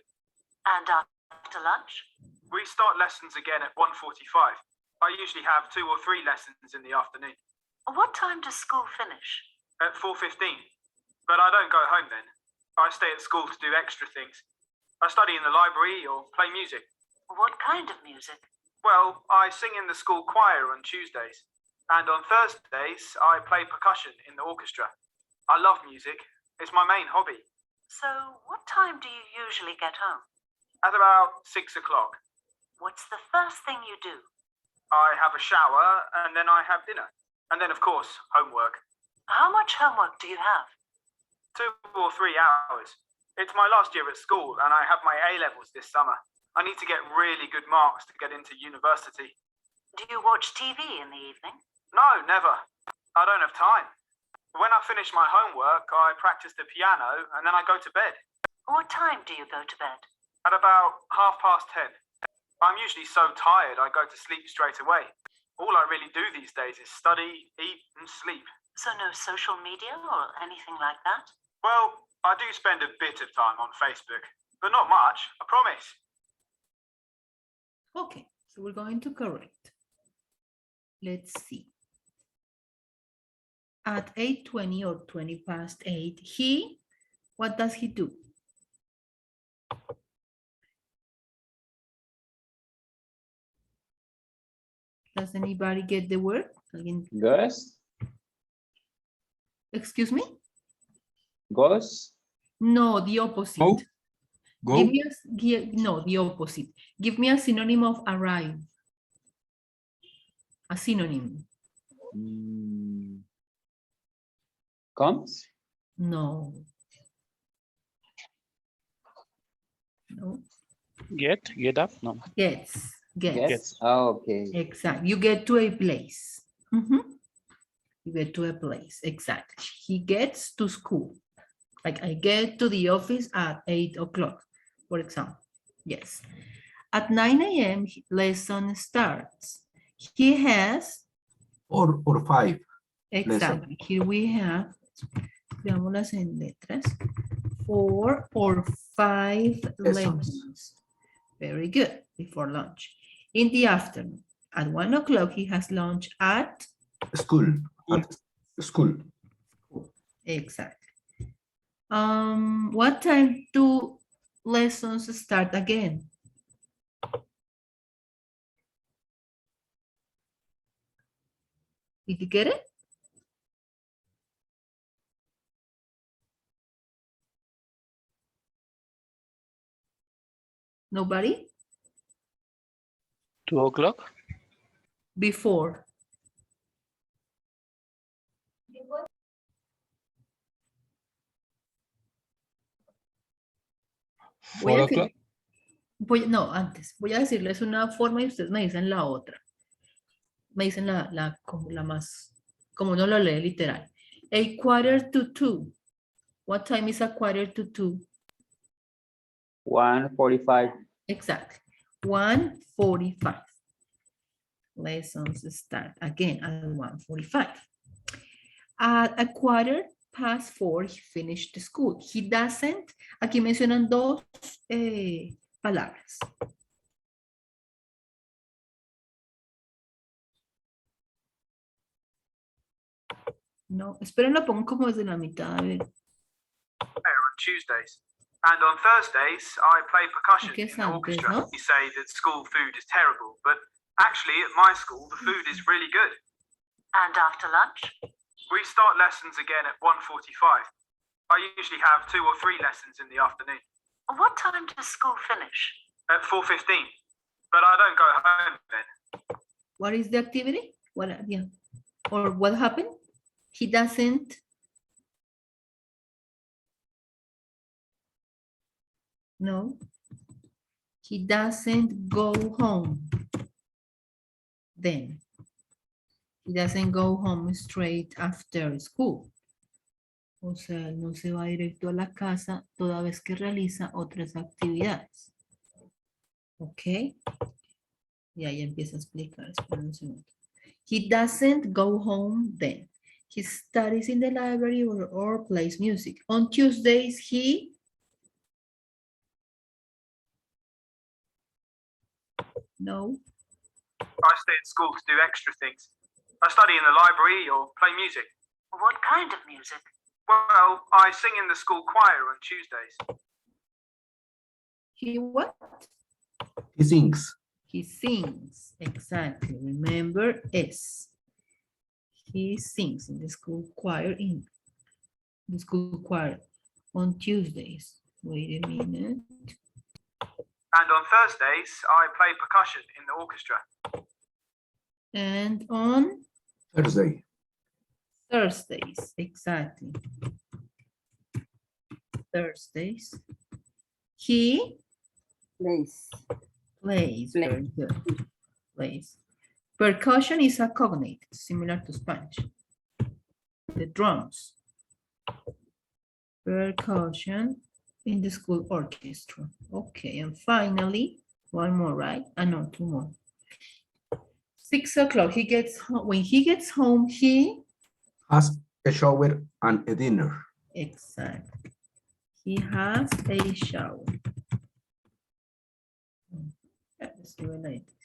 Speaker 8: And after lunch?
Speaker 9: We start lessons again at 1:45. I usually have 2 or 3 lessons in the afternoon.
Speaker 8: What time does school finish?
Speaker 9: At 4:15. But I don't go home then. I stay at school to do extra things. I study in the library or play music.
Speaker 8: What kind of music?
Speaker 9: Well, I sing in the school choir on Tuesdays. And on Thursdays, I play percussion in the orchestra. I love music. It's my main hobby.
Speaker 8: So what time do you usually get home?
Speaker 9: At about 6 o'clock.
Speaker 8: What's the first thing you do?
Speaker 9: I have a shower and then I have dinner. And then, of course, homework.
Speaker 8: How much homework do you have?
Speaker 9: 2 or 3 hours. It's my last year at school and I have my A-levels this summer. I need to get really good marks to get into university.
Speaker 8: Do you watch TV in the evening?
Speaker 9: No, never. I don't have time. When I finish my homework, I practice the piano and then I go to bed.
Speaker 8: What time do you go to bed?
Speaker 9: At about 10:30. I'm usually so tired I go to sleep straight away. All I really do these days is study, eat, and sleep.
Speaker 8: So no social media or anything like that?
Speaker 9: Well, I do spend a bit of time on Facebook, but not much, I promise.
Speaker 1: Okay, so we're going to correct. Let's see. At 8:20 or 20 past 8, what does he do? Does anybody get the word? ¿Alguien?
Speaker 6: Goes?
Speaker 1: Excuse me?
Speaker 6: Goes?
Speaker 1: No, the opposite.
Speaker 2: Go. Go.
Speaker 1: Give me no, the opposite. Give me a synonym of arrive. A synonym.
Speaker 6: Comes?
Speaker 1: No. No.
Speaker 7: Get up? No.
Speaker 1: Gets.
Speaker 6: Gets. Oh, okay.
Speaker 1: Exactly. You get to a place. Mhm. You get to a place. Exactly. He gets to school. Like I get to the office at 8 o'clock, for example. Yes. At 9 a.m. lesson starts. He has.
Speaker 3: Or 5.
Speaker 1: Exactly. Here we have. Veámoslas en letras. 4 or 5 lessons. Very good. Before lunch. In the afternoon, at 1 o'clock, he has lunch at
Speaker 3: School. At school.
Speaker 1: exactly. What time do lessons start again? Did you get it? Nobody?
Speaker 7: 2 o'clock?
Speaker 1: Before. Voy a
Speaker 2: 4
Speaker 1: decir-
Speaker 2: o'clock.
Speaker 1: no, antes. Voy a decirles una forma y ustedes me dicen la otra. Me dicen como la más, como uno lo lee literal. A quarter to 2. What time is a quarter to 2?
Speaker 6: 1:45.
Speaker 1: Exactly. 1:45. Lessons start again at 1:45. At a quarter past 4, he finished the school. He doesn't. Aquí mencionan dos palabras. No, esperen, lo pongo como desde la mitad. A ver.
Speaker 9: On Tuesdays. And on Thursdays, I play percussion
Speaker 1: Okay,
Speaker 9: in the
Speaker 1: antes,
Speaker 9: orchestra.
Speaker 1: ¿no?
Speaker 9: You say that school food is terrible, but actually at my school, the food is really good.
Speaker 8: And after lunch?
Speaker 9: We start lessons again at 1:45. I usually have 2 or 3 lessons in the afternoon.
Speaker 8: What time does school finish?
Speaker 9: At 4:15, but I don't go home then.
Speaker 1: What is the activity? What, yeah. Or what happened? He doesn't. No. He doesn't go home. Then. He doesn't go home straight after school. O sea, no se va directo a la casa toda vez que realiza otras actividades. ¿Ok? Y ahí empieza a explicar. Esperen un segundo. He doesn't go home then. He studies in the library or plays music. On Tuesdays, he... No.
Speaker 9: I stay at school to do extra things. I study in the library or play music.
Speaker 8: What kind of music?
Speaker 9: Well, I sing in the school choir on Tuesdays.
Speaker 1: He what?
Speaker 3: He sings.
Speaker 1: He sings. Exactly. Remember S. He sings in the school choir on Tuesdays. Wait a minute.
Speaker 9: And on Thursdays, I play percussion in the orchestra.
Speaker 1: And on Thursdays, exactly. Thursdays. He
Speaker 4: Place.
Speaker 1: plays. Very good. Plays. Percussion is a cognate, similar to Spanish. The drums. Percussion in the school orchestra. Okay, and finally, one more, right? No, 2 more. 6 o'clock, he gets home. When he gets home, he
Speaker 3: has a shower and a dinner.
Speaker 1: Exactly. He has a shower. Let's do it like this.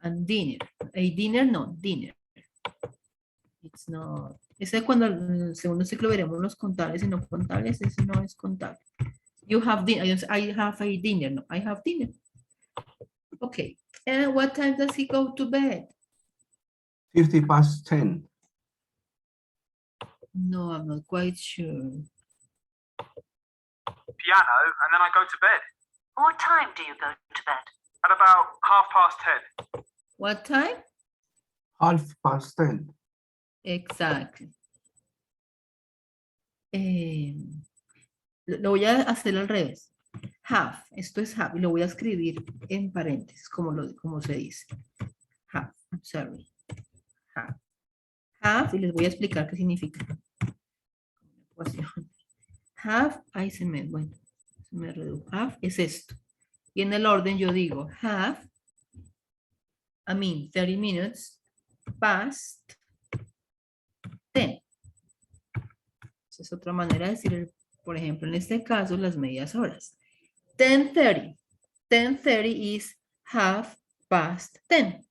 Speaker 1: And dinner. A dinner, no, dinner. It's not. Ese cuando el segundo ciclo veremos los contables y no contables, ese no es contable. You have dinner. I have a dinner. No, I have dinner. Okay. And what time does he go to bed?
Speaker 3: 50 past 10.
Speaker 1: No, I'm not quite sure.
Speaker 9: Piano, and then I go to bed
Speaker 8: What time do you go to bed?
Speaker 9: at about 10:30.
Speaker 1: What time?
Speaker 3: 10:30.
Speaker 1: Exactly. Lo voy a hacer al revés. Have, esto es have, y lo voy a escribir en paréntesis, como se dice. Have, I'm sorry. Have. Have, y les voy a explicar qué significa. Have, ahí se me redujo. Have es esto. Y en el orden yo digo, have, 30 minutes past 10. Esa es otra manera de decir, por ejemplo, en este caso, las medias horas. 10:30. 10:30 is 10:30.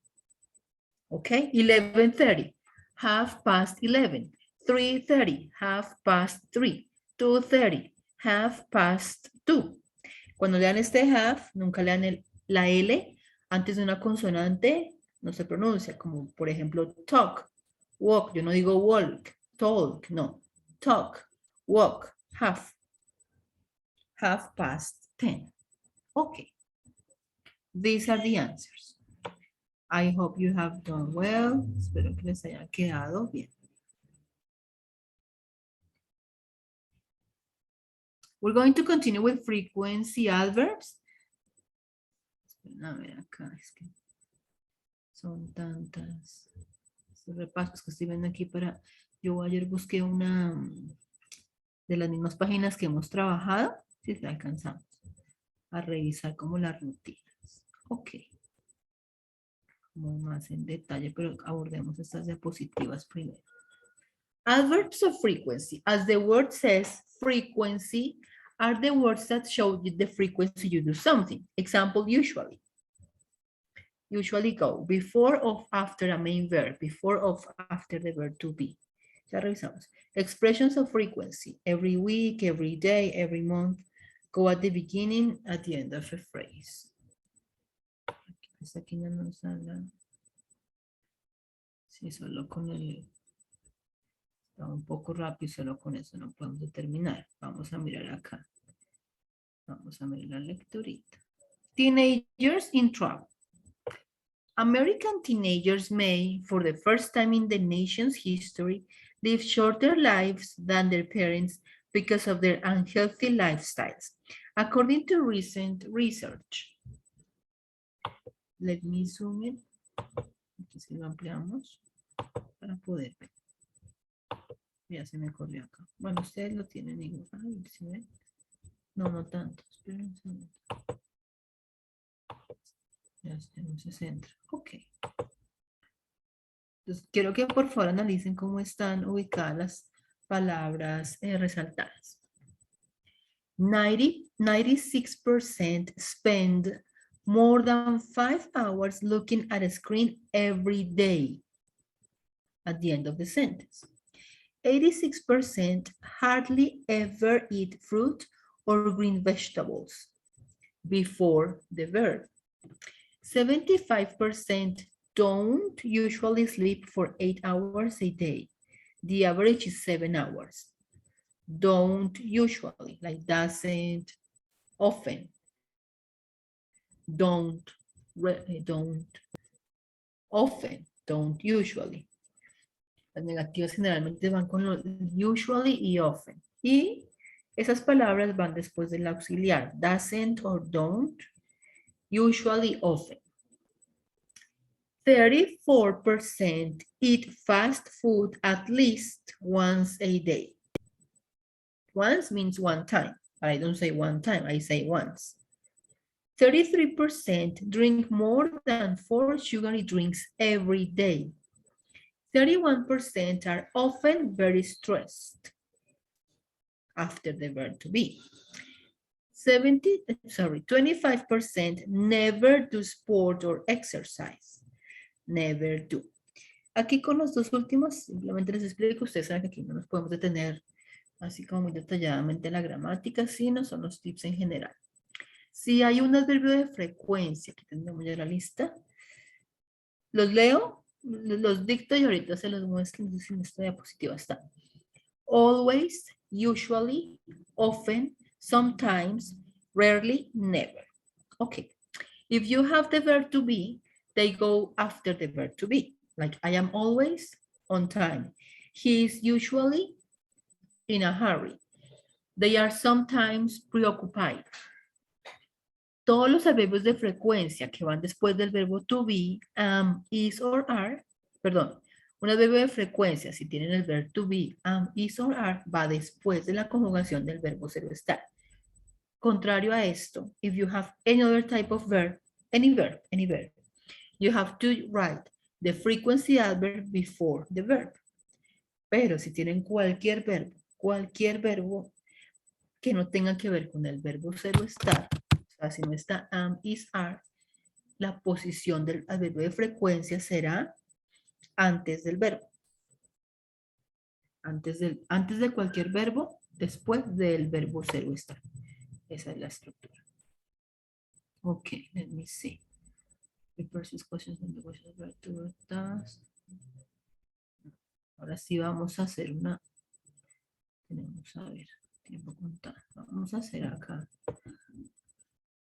Speaker 1: Okay, 11:30. 11:30. 3:30. 3:30. 2:30. 2:30. Cuando lean este half, nunca lean la L antes de una consonante, no se pronuncia, como por ejemplo talk, walk, yo no digo walk, talk, no, talk, walk, 10:30. Okay, these are the answers. I hope you have done well. Espero que les haya quedado bien. We're going to continue with frequency adverbs. A ver acá, es que son tantas estos repasos que estoy viendo aquí para... Yo ayer busqué una de las mismas páginas que hemos trabajado, si la alcanzamos a revisar como las rutinas. Ok. Como más en detalle, pero abordemos estas diapositivas primero. Adverbs of frequency. As the word says, frequency are the words that show you the frequency you do something. Example, usually. Usually go before or after a main verb, before or after the verb to be. Ya revisamos. Expressions of frequency. Every week, every day, every month. Go at the beginning, at the end of a phrase. Aquí no nos habla. Sí, solo con el... Está un poco rápido, solo con eso no podemos determinar. Vamos a mirar acá. Vamos a mirar la lecturita. Teenagers in trouble. American teenagers may, for the first time in the nation's history, live shorter lives than their parents because of their unhealthy lifestyles, according to recent research. Let me zoom in. Aquí si lo ampliamos para poder ver. Ya se me corrió acá. Bueno, ustedes lo tienen igual. Ay, ¿sí ven? No, no tanto. Esperen un segundo. Ya no se centra. Ok. Entonces, quiero que por favor analicen cómo están ubicadas las palabras resaltadas. 96% spend more than 5 hours looking at a screen every day at the end of the sentence. 86% hardly ever eat fruit or green vegetables before the verb. 75% don't usually sleep for 8 hours a day. The average is 7 hours. Don't usually, like doesn't, often. Don't, often, don't usually. Las negativas generalmente van con lo usually y often. Y esas palabras van después del auxiliar. Doesn't or don't. Usually, often. 34% eat fast food at least once a day. Once means one time. But I don't say one time, I say once. 33% drink more than 4 sugary drinks every day. 31% are often very stressed after the verb to be. 25% never do sport or exercise. Never do. Aquí con los dos últimos, simplemente les explico, ustedes saben que aquí no nos podemos detener así como muy detalladamente en la gramática, sino son los tips en general. Si hay un adverbio de frecuencia, que tenemos ya la lista, los leo, los dicto y ahorita se los muestro, no sé si en esta diapositiva está. Always, usually, often, sometimes, rarely, never. Okay. If you have the verb to be, they go after the verb to be. Like, I am always on time. He is usually in a hurry. They are sometimes preoccupied. Todos los adverbios de frecuencia que van después del verbo to be, am, is or are, perdón, un adverbio de frecuencia, si tienen el verbo to be, am, is or are, va después de la conjugación del verbo ser o estar. Contrario a esto, if you have any other type of verb, any verb, you have to write the frequency adverb before the verb. Pero si tienen cualquier verbo que no tenga que ver con el verbo ser o estar, o sea, si no está am, is, are, la posición del adverbio de frecuencia será antes del verbo. Antes de cualquier verbo, después del verbo ser o estar. Esa es la estructura. Ok, let me see. The first questions and the questions right to task. Ahora sí vamos a hacer una. Tenemos, a ver, tiempo contar. Vamos a hacer acá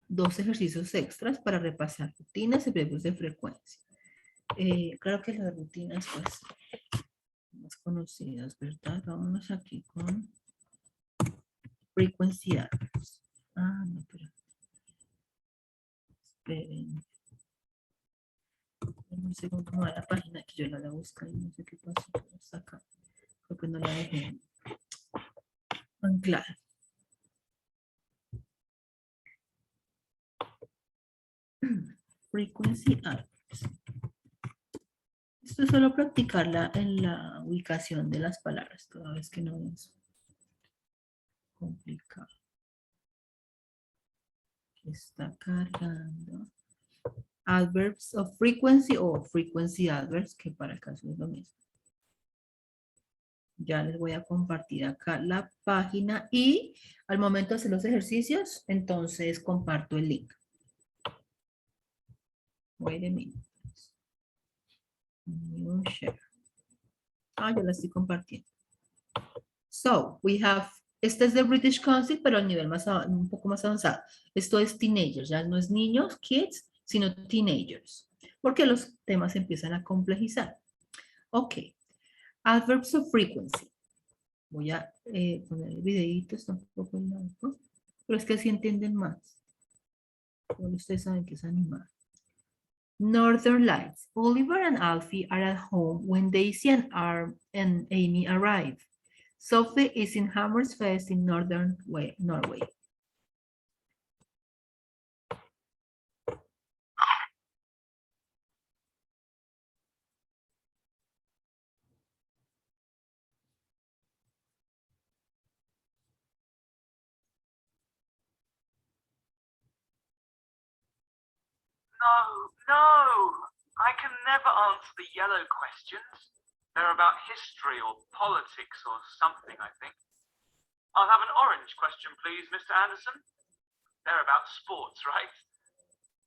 Speaker 1: 2 ejercicios extras para repasar rutinas y verbos de frecuencia. Claro que las rutinas, pues, más conocidas, ¿verdad? Vámonos aquí con frequency adverbs. Ah, no, pero. Esperen. No sé cómo va la página que yo la busco y no sé qué pasó. Está acá. Creo que no la dejé anclada. Frequency adverbs. Esto es solo practicarla en la ubicación de las palabras, toda vez que no es complicado. Está cargando. Adverbs of frequency o frequency adverbs, que para el caso es lo mismo. Ya les voy a compartir acá la página y al momento de hacer los ejercicios, entonces comparto el link. Wait a minute. New share. Ah, ya la estoy compartiendo. So, we have, este es de British Council, pero a nivel más, un poco más avanzado. Esto es teenagers, ya no es niños, kids, sino teenagers. Porque los temas empiezan a complejizar. Ok. Adverbs of frequency. Voy a poner el videito, está un poco largo, pero es que así entienden más. Bueno, ustedes saben que es animado. Northern Lights. Oliver and Alfie are at home when Daisy and Amy arrive. Sophie is in Hammersfest in Northern Norway.
Speaker 9: No, I can never answer the yellow questions. They're about history or politics or something, I think. I'll have an orange question, please, Mr. Anderson. They're about sports, right?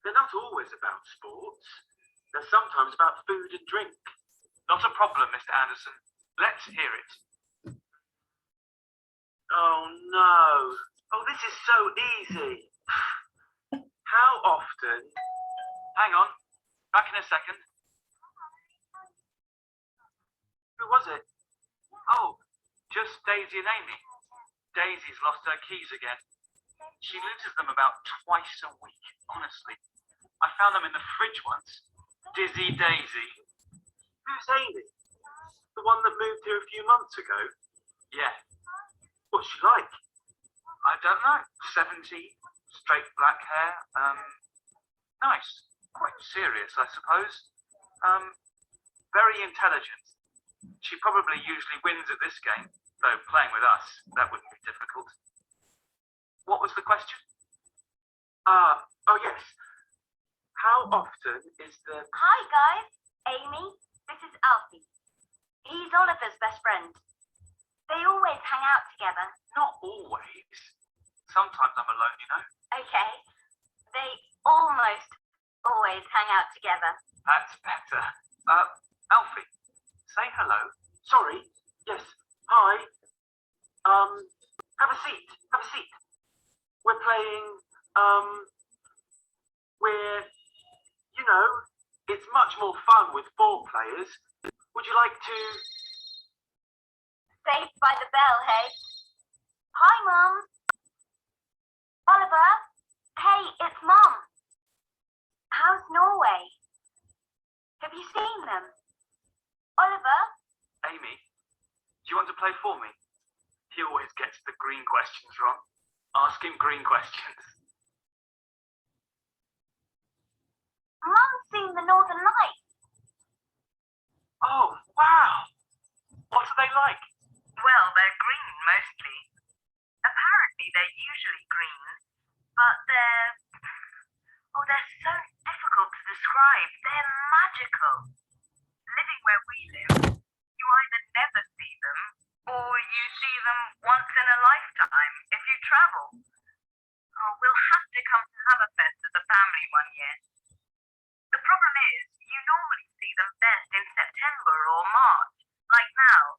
Speaker 9: They're not always about sports. They're sometimes about food and drink. Not a problem, Mr. Anderson. Let's hear it. Oh, no. Oh, this is so easy. How often... Hang on. Back in a second. Who was it? Oh, just Daisy and Amy. Daisy's lost her keys again. She loses them about twice a week, honestly. I found them in the fridge once. Dizzy Daisy. Who's Amy? The one that moved here a few months ago? Yeah. What's she like? I don't know. 70, straight black hair. Nice. Quite serious, I suppose. Very intelligent. She probably usually wins at this game, though playing with us, that wouldn't be difficult. What was the question? Oh yes. How often is the...
Speaker 8: Hi, guys. Amy, this is Alfie. He's Oliver's best friend. They always hang out together.
Speaker 9: Not always. Sometimes I'm alone, you know.
Speaker 8: Okay. They almost always hang out together.
Speaker 9: That's better. Alfie, say hello. Sorry. Yes. Hi. Have a seat. Have a seat. We're playing, you know, it's much more fun with 4 players. Would you like to...
Speaker 8: Saved by the bell, hey? Hi, Mum. Oliver. Hey, it's Mum. How's Norway? Have you seen them? Oliver?
Speaker 9: Amy, do you want to play for me? He always gets the green questions wrong. Ask him green questions.
Speaker 8: Mum's seen the Northern Lights.
Speaker 9: Oh, wow. What are they like?
Speaker 8: Well, they're green mostly. Apparently, they're usually green, but they're so difficult to describe. They're magical. Living where we live, you either never see them, or you see them once in a lifetime if you travel. Oh, we'll have to come to Hammerfest as a family one year. The problem is, you normally see them best in September or March, like now,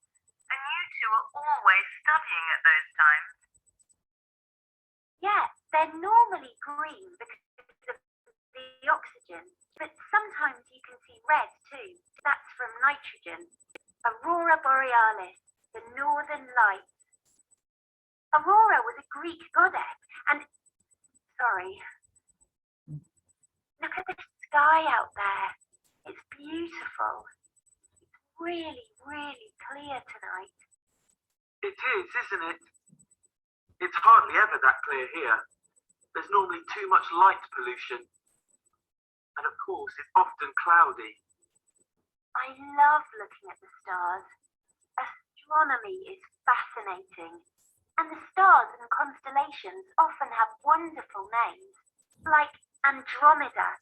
Speaker 8: and you two are always studying at those times. Yeah, they're normally green because of the oxygen, but sometimes you can see red too. That's from nitrogen. Aurora Borealis, the Northern Lights. Aurora was a Greek goddess, and sorry. Look at the sky out there. It's beautiful. It's really, really clear tonight.
Speaker 9: It is, isn't it? It's hardly ever that clear here. There's normally too much light pollution. And of course, it's often cloudy.
Speaker 8: I love looking at the stars. Astronomy is fascinating. And the stars and constellations often have wonderful names, like Andromeda.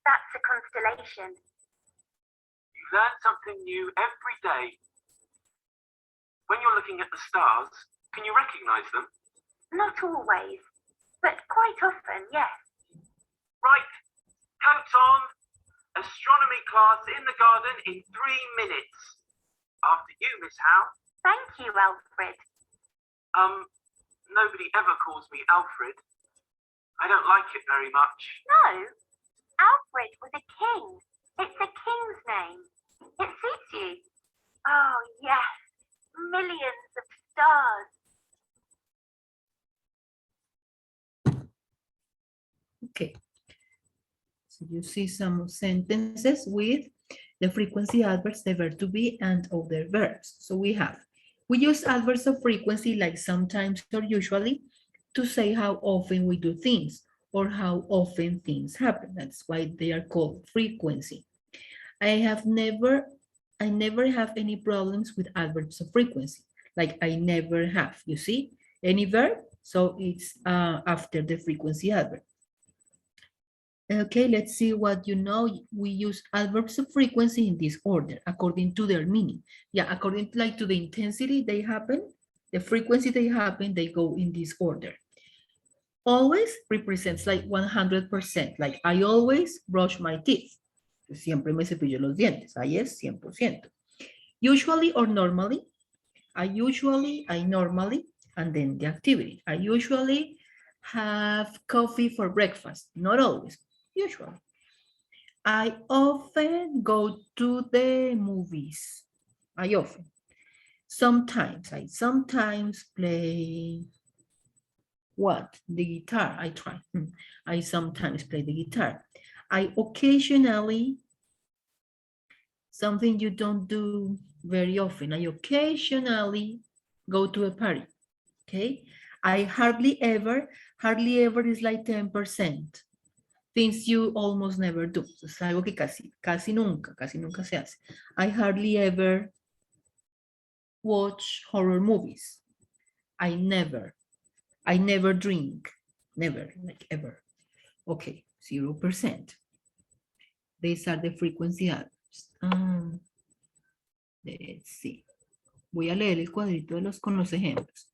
Speaker 8: That's a constellation.
Speaker 9: You learn something new every day. When you're looking at the stars, can you recognize them?
Speaker 8: Not always, but quite often, yes.
Speaker 9: Right. Coats on. Astronomy class in the garden in 3 minutes. After you, Miss Howe.
Speaker 8: Thank you, Alfred.
Speaker 9: Nobody ever calls me Alfred. I don't like it very much.
Speaker 8: No, Alfred was a king. It's a king's name. It suits you. Oh, yes. Millions of stars.
Speaker 1: Okay. So you see some sentences with the frequency adverbs, the verb to be, and other verbs. So we use adverbs of frequency like sometimes or usually to say how often we do things or how often things happen. That's why they are called frequency. I never have any problems with adverbs of frequency. Like I never have, you see? Any verb, so it's after the frequency adverb. Okay, let's see what you know. We use adverbs of frequency in this order, according to their meaning. Yeah, according to the intensity they happen, the frequency they happen, they go in this order. Always represents like 100%, like I always brush my teeth. Siempre me cepillo los dientes, ahí es 100%. Usually or normally, I normally, and then the activity. I usually have coffee for breakfast, not always. Usually. I often go to the movies. I often. Sometimes, I sometimes play what? The guitar, I try. I sometimes play the guitar. I occasionally, something you don't do very often. I occasionally go to a party, okay? I hardly ever is like 10%. Things you almost never do. Es algo que casi nunca se hace. I hardly ever watch horror movies. I never drink. Never, like ever. Okay, 0%. These are the frequency adverbs. Let's see. Voy a leer el cuadrito con los ejemplos.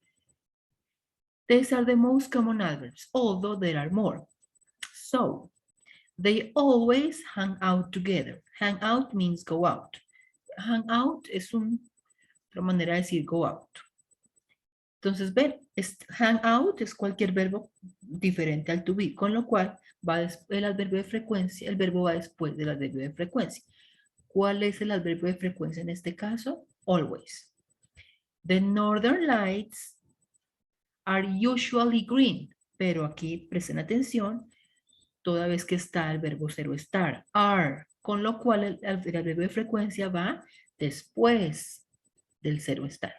Speaker 1: These are the most common adverbs, although there are more. So, they always hang out together. Hang out means go out. Hang out es otra manera de decir go out. Entonces, ven, hang out es cualquier verbo diferente al to be, con lo cual va el adverbio de frecuencia, el verbo va después del adverbio de frecuencia. ¿Cuál es el adverbio de frecuencia en este caso? Always. The northern lights are usually green, pero aquí presten atención, toda vez que está el verbo cero estar, are, con lo cual el adverbio de frecuencia va después del cero estar.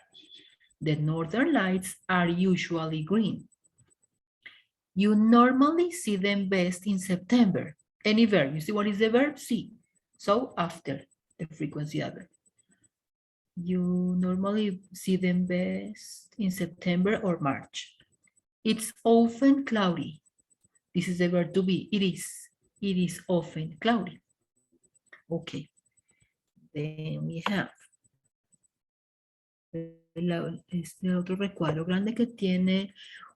Speaker 1: The northern lights are usually green. You normally see them best in September. Any verb, you see what is the verb? See. So after the frequency adverb. You normally see them best in September or March. It's often cloudy. This is the verb to be. It is. It is often cloudy. Okay. Then we have este otro recuadro grande que tiene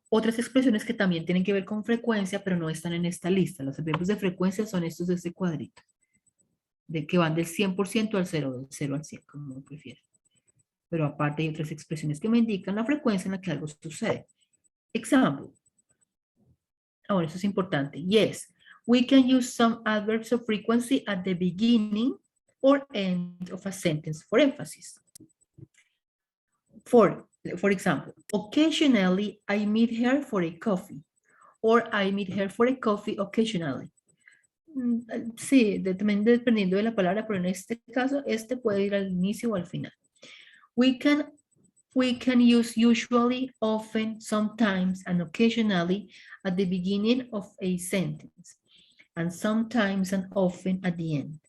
Speaker 1: otras expresiones que también tienen que ver con frecuencia, pero no están en esta lista. Los verbos de frecuencia son estos de este cuadrito, de que van del 100% al 0, del 0 al 100, como prefieran. Pero aparte hay otras expresiones que me indican la frecuencia en la que algo sucede. Example. Ahora, eso es importante. Yes, we can use some adverbs of frequency at the beginning or end of a sentence for emphasis. For example, occasionally I meet her for a coffee, or I meet her for a coffee occasionally. Sí, dependiendo de la palabra, pero en este caso, este puede ir al inicio o al final. We can use usually, often, sometimes, and occasionally at the beginning of a sentence, and sometimes and often at the end.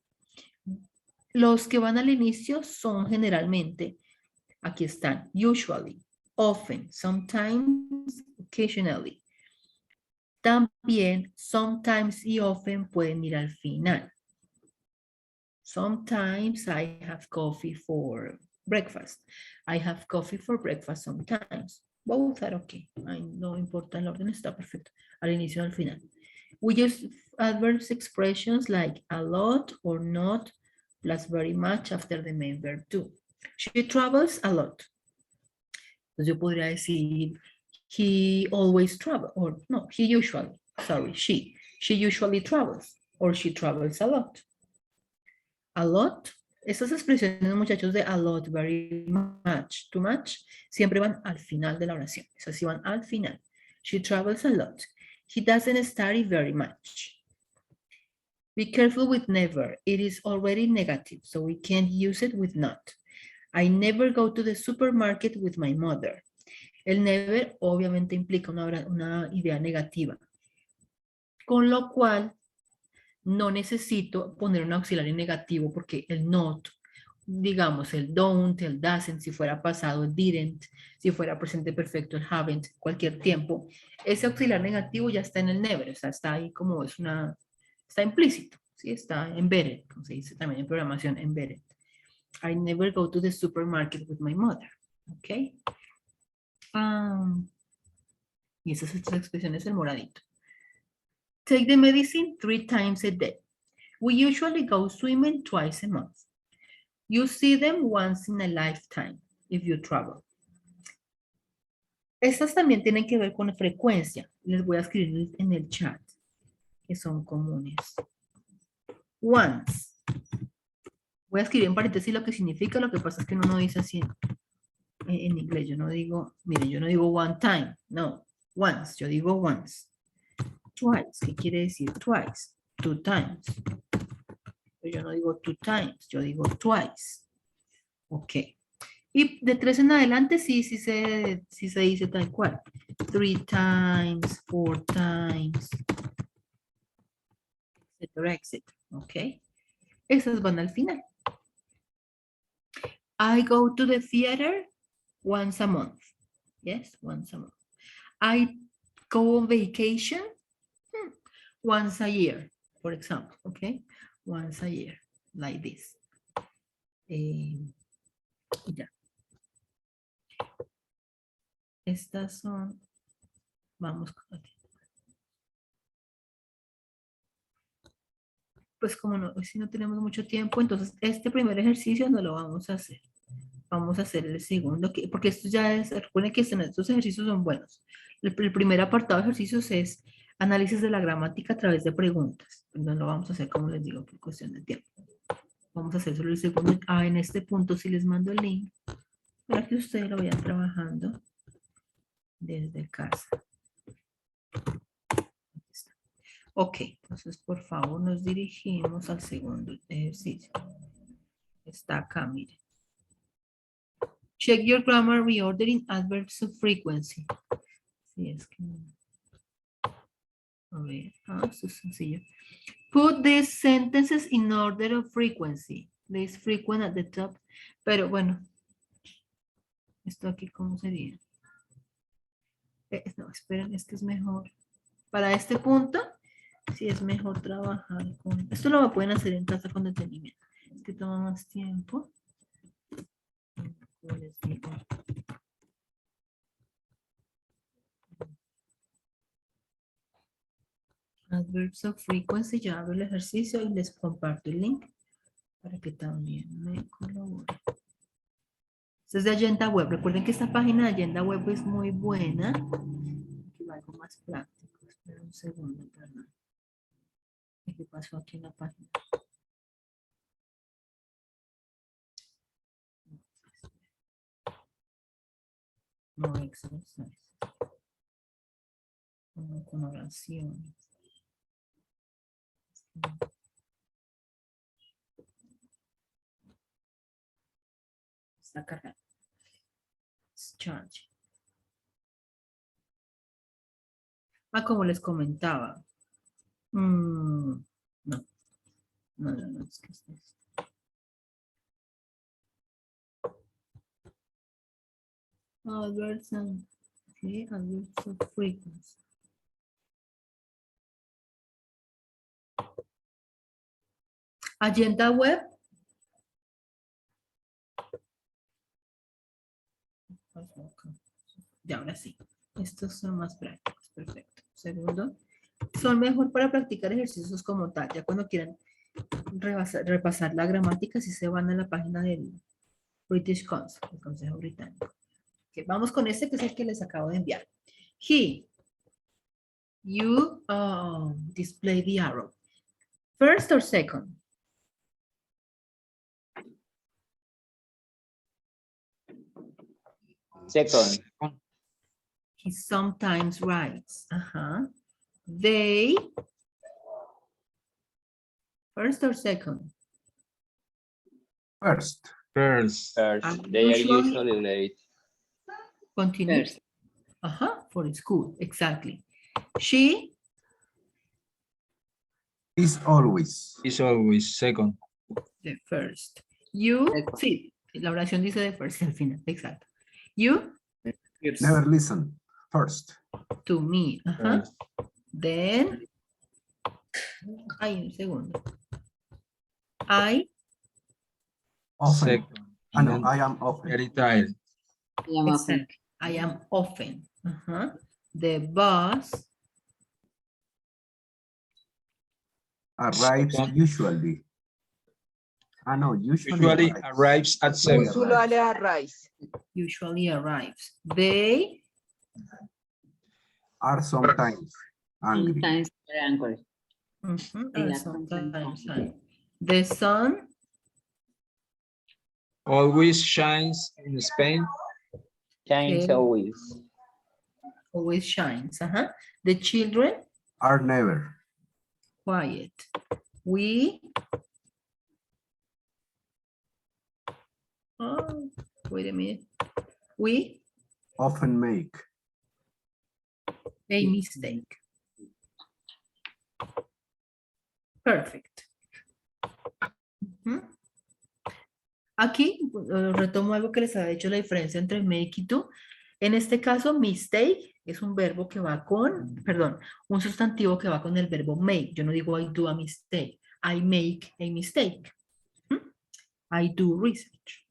Speaker 1: Los que van al inicio son generalmente, aquí están, usually, often, sometimes, occasionally. También, sometimes y often pueden ir al final. Sometimes I have coffee for breakfast. I have coffee for breakfast sometimes. Both are okay. No importa el orden, está perfecto. Al inicio o al final. We use adverbs expressions like a lot or not, plus very much after the main verb too. She travels a lot. Entonces yo podría decir, he always travels, or no, he usually, sorry, she usually travels, or she travels a lot. A lot, esas expresiones, muchachos, de a lot, very much, too much, siempre van al final de la oración. Esas sí van al final. She travels a lot. He doesn't study very much. Be careful with never. It is already negative, so we can't use it with not. I never go to the supermarket with my mother. El never obviamente implica una idea negativa. Con lo cual, no necesito poner un auxiliar negativo porque el not, digamos, el don't, el doesn't, si fuera pasado, el didn't, si fuera presente perfecto, el haven't, cualquier tiempo, ese auxiliar negativo ya está en el never, o sea, está ahí como está implícito, ¿sí? Está embedded, como se dice también en programación, embedded. I never go to the supermarket with my mother, ¿ok? Y esas otras expresiones, el moradito. Take the medicine 3 times a day. We usually go swimming twice a month. You see them once in a lifetime if you travel. Estas también tienen que ver con frecuencia. Les voy a escribir en el chat, que son comunes. Once. Voy a escribir en paréntesis lo que significa, lo que pasa es que uno no dice así en inglés. Yo no digo, miren, yo no digo one time, no, once, yo digo once. Twice, ¿qué quiere decir twice? 2 times. Pero yo no digo 2 times, yo digo twice. Ok. Y de 3 en adelante sí se dice tal cual. 3 times, 4 times, etcétera, etcétera. Ok. Esas van al final. I go to the theater once a month. Yes, once a month. I go on vacation once a year, for example, okay? Once a year, like this. Ya. Estas son, vamos con aquí. Pues como no, si no tenemos mucho tiempo, entonces este primer ejercicio no lo vamos a hacer. Vamos a hacer el segundo, porque esto ya es, recuerden que estos ejercicios son buenos. El primer apartado de ejercicios es análisis de la gramática a través de preguntas. No lo vamos a hacer, como les digo, por cuestión de tiempo. Vamos a hacer solo el segundo. En este punto sí les mando el link para que ustedes lo vayan trabajando desde casa. Ok, entonces por favor nos dirigimos al segundo ejercicio. Está acá, miren. Check your grammar reordering adverbs of frequency. Sí, es que a ver, esto es sencillo. Put these sentences in order of frequency. This frequent at the top. Pero bueno, esto aquí, ¿cómo sería? No, esperen, es que es mejor. Para este punto, sí es mejor trabajar con... Esto lo pueden hacer en casa con detenimiento. Es que toma más tiempo. Como les digo. Adverbs of frequency, ya abro el ejercicio y les comparto el link para que también me colaboren. Esto es de Agenda Web. Recuerden que esta página de Agenda Web es muy buena. Aquí va algo más práctico. Espera un segundo, perdón. ¿Qué pasó aquí en la página? No exercise. Como con oraciones. Está cargando. Charge. Como les comentaba. No. No, es que esto es. Adverbs and adverbs of frequency. Agenda Web. Y ahora sí. Estos son más prácticos. Perfecto. Segundo. Son mejor para practicar ejercicios como tal. Ya cuando quieran repasar la gramática, si se van a la página del British Council, el Consejo Británico. Okay, vamos con este que es el que les acabo de enviar. You display the arrow. First or second?
Speaker 6: Second.
Speaker 1: He sometimes writes. They. First or second?
Speaker 3: First.
Speaker 2: First.
Speaker 6: They are usually late.
Speaker 1: Continue.
Speaker 4: First.
Speaker 1: For school, exactly. She
Speaker 3: Is always.
Speaker 2: Is always second.
Speaker 1: the first. You,
Speaker 4: Second.
Speaker 1: sí, la oración dice de first al final, exacto. You
Speaker 3: Never listen. First.
Speaker 1: to me.
Speaker 2: First.
Speaker 1: Then, un segundo. I
Speaker 3: Often.
Speaker 2: Second.
Speaker 3: No, I am often.
Speaker 2: Very tired.
Speaker 1: exactly. I am often. The bus
Speaker 3: Arrives
Speaker 2: Second.
Speaker 3: usually. No,
Speaker 2: Usually arrives at 7.
Speaker 1: usually arrives. They
Speaker 3: Are sometimes angry.
Speaker 4: Sometimes they're angry. They
Speaker 1: are
Speaker 4: are
Speaker 1: sometimes
Speaker 4: sometimes
Speaker 1: angry. The sun
Speaker 2: Always shines in Spain.
Speaker 6: Shines
Speaker 1: Okay.
Speaker 6: always.
Speaker 1: shines. The children
Speaker 3: Are never.
Speaker 1: quiet. We wait a minute. We
Speaker 3: Often make.
Speaker 1: a mistake. Perfect. Aquí retomo algo que les había dicho, la diferencia entre make y do. En este caso, mistake es un verbo que va con, perdón, un sustantivo que va con el verbo make. Yo no digo I do a mistake. I make a mistake. ¿Mm? I do research.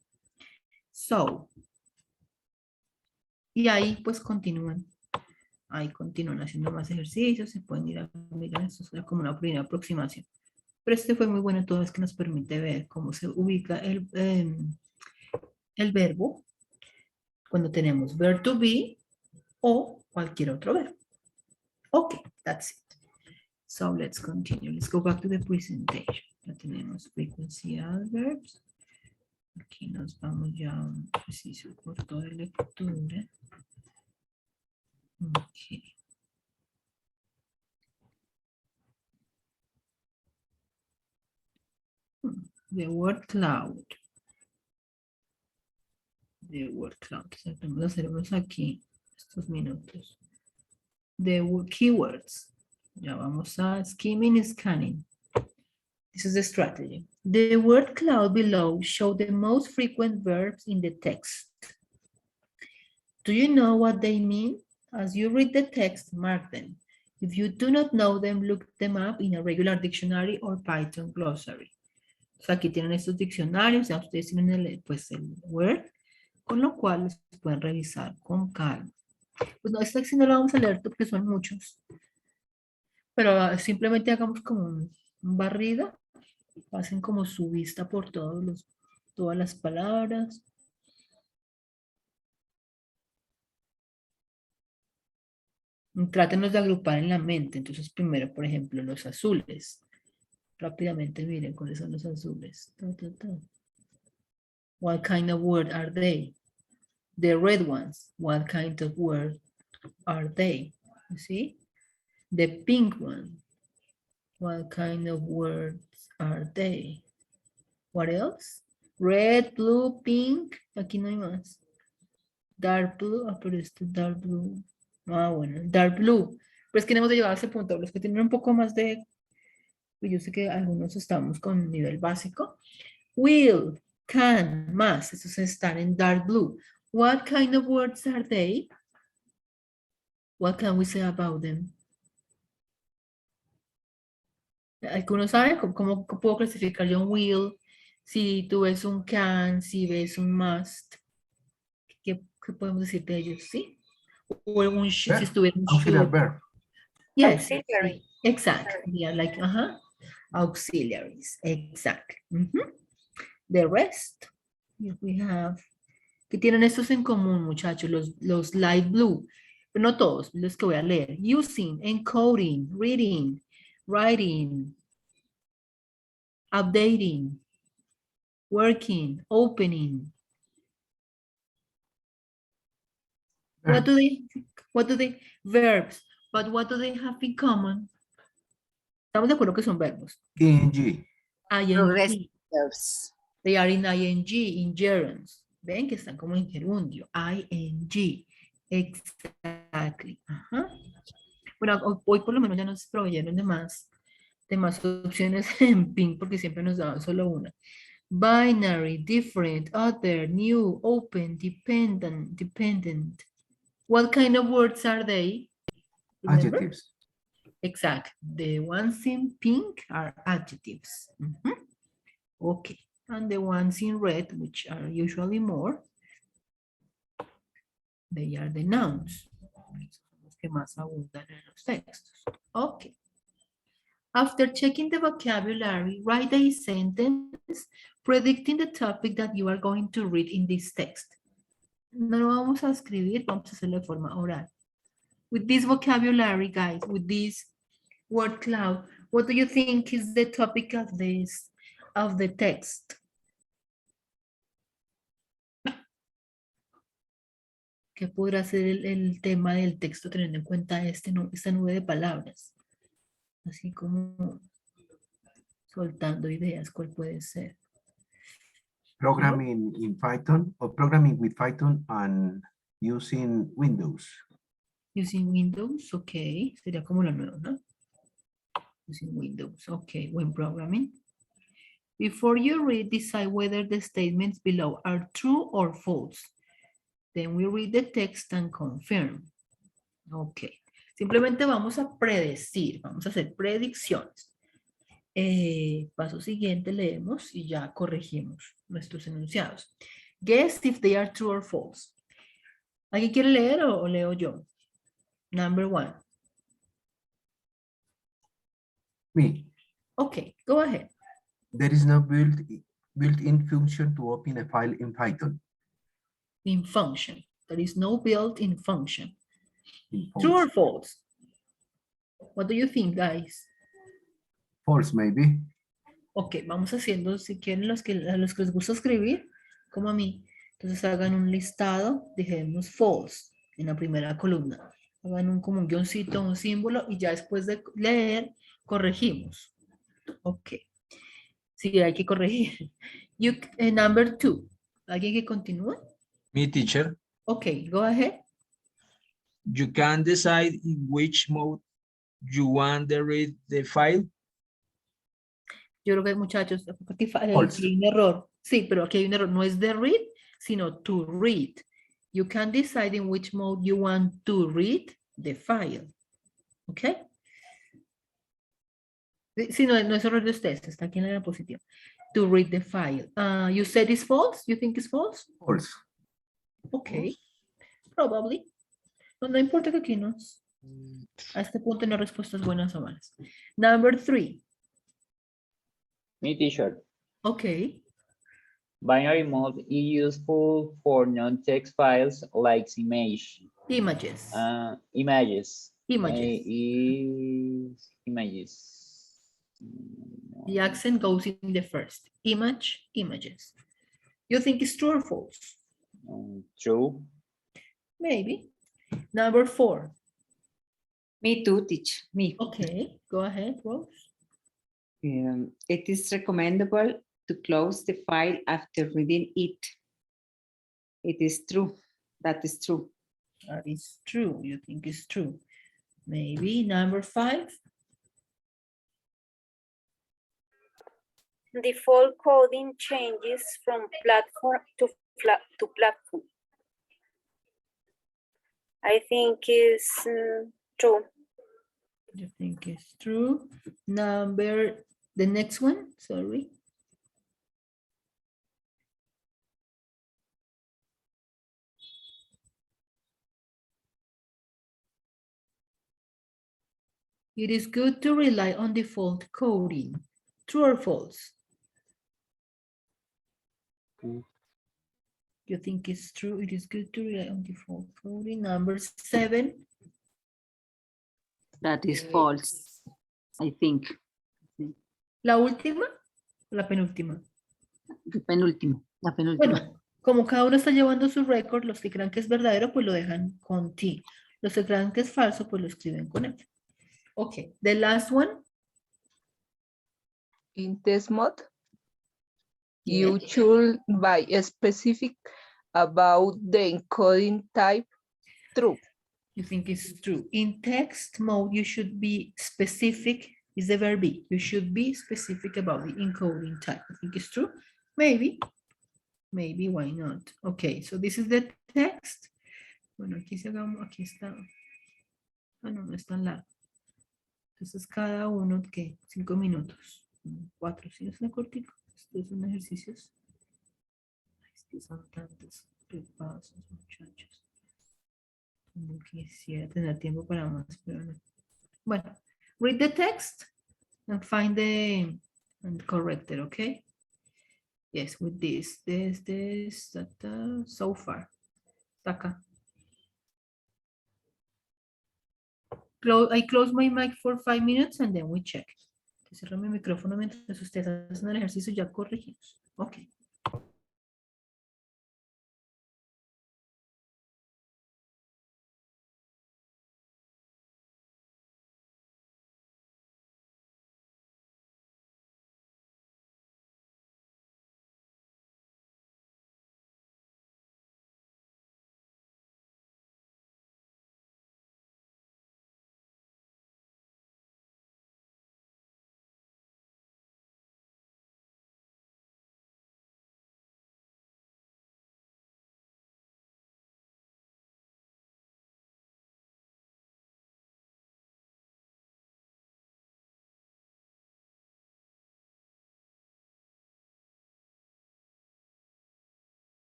Speaker 1: So. Y ahí pues continúan. Ahí continúan haciendo más ejercicios. Se pueden ir a mirar. Esto es como una primera aproximación. Pero este fue muy bueno, todo es que nos permite ver cómo se ubica el verbo cuando tenemos verb to be o cualquier otro verbo. Okay, that's it. So let's continue. Let's go back to the presentation. Ya tenemos frequency adverbs. Aquí nos vamos ya a un ejercicio corto de lectura. Okay. The word cloud. The word cloud. Vamos a hacerlos aquí estos minutos. The keywords. Ya vamos a skimming and scanning. This is the strategy. The word cloud below show the most frequent verbs in the text. Do you know what they mean? As you read the text, mark them. If you do not know them, look them up in a regular dictionary or Python glossary. O sea, aquí tienen estos diccionarios, ya ustedes tienen el Word, con lo cual los pueden revisar con calma. Pues no, esta sí no la vamos a leer porque son muchos. Pero simplemente hagamos como un barrido. Pasen como su vista por todas las palabras. Trátenos de agrupar en la mente. Entonces, primero, por ejemplo, los azules. Rápidamente miren cuáles son los azules. What kind of word are they? The red ones. What kind of word are they? You see? The pink one. What kind of words are they? What else? Red, blue, pink. Aquí no hay más. Dark blue. Ah, pero este dark blue. Ah, bueno. Dark blue. Pero es que no hemos llegado a ese punto. Los que tienen un poco más de... Yo sé que algunos estamos con nivel básico. Will, can, más. Esos están en dark blue. What kind of words are they? What can we say about them? ¿Algunos saben cómo puedo clasificar yo un will? Si tú ves un can, si ves un must, ¿qué podemos decir de ellos? ¿Sí? O un should, si estuviera un
Speaker 3: Auxiliary
Speaker 1: should.
Speaker 3: verb.
Speaker 1: Yes.
Speaker 5: Auxiliary.
Speaker 1: Exactly. Yeah, like, auxiliaries. Exactly. The rest, if we have, ¿qué tienen estos en común, muchachos? Los light blue, pero no todos, los que voy a leer. Using, encoding, reading, writing, updating, working, opening. What do they, verbs, but what do they have in common? Estamos de acuerdo que son verbos.
Speaker 3: ing.
Speaker 4: Progressive
Speaker 1: ING.
Speaker 4: verbs.
Speaker 1: They are in ing, in gerunds. Ven que están como en gerundio. ING. Exactly. Ajá. Bueno, hoy por lo menos ya nos proveyeron de más opciones en ping porque siempre nos daban solo una. Binary, different, other, new, open, dependent. What kind of words are they? Remember?
Speaker 3: Adjectives.
Speaker 1: Exactly. The ones in pink are adjectives. Okay. And the ones in red, which are usually more, they are the nouns. Son los que más abundan en los textos. Okay. After checking the vocabulary, write a sentence predicting the topic that you are going to read in this text. No lo vamos a escribir, vamos a hacerlo de forma oral. With this vocabulary, guys, with this word cloud, what do you think is the topic of the text? ¿Qué podrá ser el tema del texto teniendo en cuenta esta nube de palabras? Así como soltando ideas, ¿cuál puede ser?
Speaker 3: Programming in Python or programming with Python and using Windows.
Speaker 1: Using Windows, ok. Sería como la nueva, ¿no? Using Windows, ok. When programming. Before you read, decide whether the statements below are true or false. Then we read the text and confirm. Ok. Simplemente vamos a predecir, vamos a hacer predicciones. Paso siguiente, leemos y ya corregimos nuestros enunciados. Guess if they are true or false. ¿Alguien quiere leer o leo yo? Number 1.
Speaker 3: Me.
Speaker 1: Okay, go ahead.
Speaker 3: There is no built-in function to open a file in Python.
Speaker 1: In function. There is no built-in function.
Speaker 3: In
Speaker 1: True or
Speaker 3: false.
Speaker 1: false? What do you think, guys?
Speaker 3: False, maybe.
Speaker 1: Ok, vamos haciendo, si quieren, a los que les gusta escribir, como a mí. Entonces hagan un listado, dejemos false en la primera columna. Hagan como un guioncito, un símbolo, y ya después de leer, corregimos. Ok. Sí, hay que corregir. Number 2. ¿Alguien que continúe?
Speaker 2: Me, teacher.
Speaker 1: Ok, go ahead.
Speaker 2: You can decide in which mode you want to read the file.
Speaker 1: Yo creo que muchachos, aquí
Speaker 3: False.
Speaker 1: hay un error. Sí, pero aquí hay un error. No es de read, sino to read. You can decide in which mode you want to read the file. ¿Ok? Sí, no es error de ustedes. Está aquí en la diapositiva. To read the file. You said it's false? You think it's false?
Speaker 3: False.
Speaker 1: Ok. Probably. No importa que aquí nos... A este punto no hay respuestas buenas o malas. Number 3.
Speaker 6: Me, teacher.
Speaker 1: Ok.
Speaker 6: Binary mode is useful for non-text files like
Speaker 1: Images.
Speaker 6: images.
Speaker 1: Images.
Speaker 6: Images.
Speaker 1: The accent goes in the first. Image, images. You think it's true or false?
Speaker 6: True.
Speaker 1: Maybe. Number 4.
Speaker 4: Me too, teach me.
Speaker 1: Okay, go ahead, Rose.
Speaker 4: It is recommendable to close the file after reading it. It is true. That is true.
Speaker 1: That is true. You think it's true. Maybe. Number 5.
Speaker 10: Default coding changes from platform to platform. I think is true.
Speaker 1: You think it's true. The next one, sorry. It is good to rely on default coding. True or false? You think it's true? It is good to rely on default coding. Number 7.
Speaker 4: That is false, I think.
Speaker 1: La última, la penúltima.
Speaker 4: Penúltimo, la penúltima.
Speaker 1: Bueno, como cada uno está llevando su récord, los que crean que es verdadero, pues lo dejan con T. Los que crean que es falso, pues lo escriben con F. Okay, the last one.
Speaker 11: In test mode,
Speaker 1: Yeah.
Speaker 11: you should be specific about the encoding type. True.
Speaker 1: You think it's true. In text mode, you should be specific. Is the verb be. You should be specific about the encoding type. I think it's true. Maybe. Maybe, why not? Okay, so this is the text. Bueno, aquí está. Ah, no, no es tan largo. Entonces, cada uno, ¿qué? 5 minutos. 4, ¿sí? Es una cortica. Estos son ejercicios. Ay, es que son tantos repasos, muchachos. No quisiera tener tiempo para más, pero no. Bueno, read the text and find and correct it, okay? Yes, with this, so far. Está acá. I close my mic for 5 minutes and then we check. Cierro mi micrófono mientras ustedes hacen el ejercicio y ya corregimos. Ok.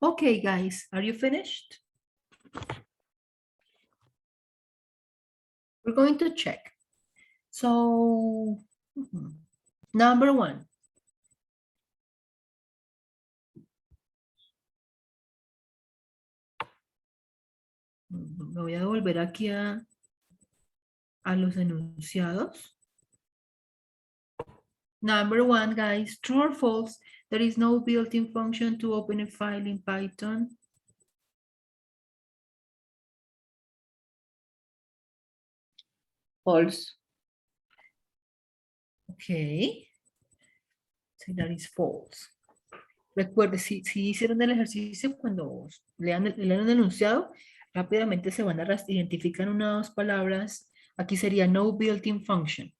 Speaker 1: Okay, guys, are you finished? We're going to check. So, number 1. Me voy a volver aquí a los enunciados. Number 1, guys, true or false? There is no built-in function to open a file in Python.
Speaker 4: False.
Speaker 1: Okay. So that is false. Recuerde, si hicieron el ejercicio, cuando lean el enunciado, rápidamente se van a identificar una o dos palabras. Aquí sería no built-in function.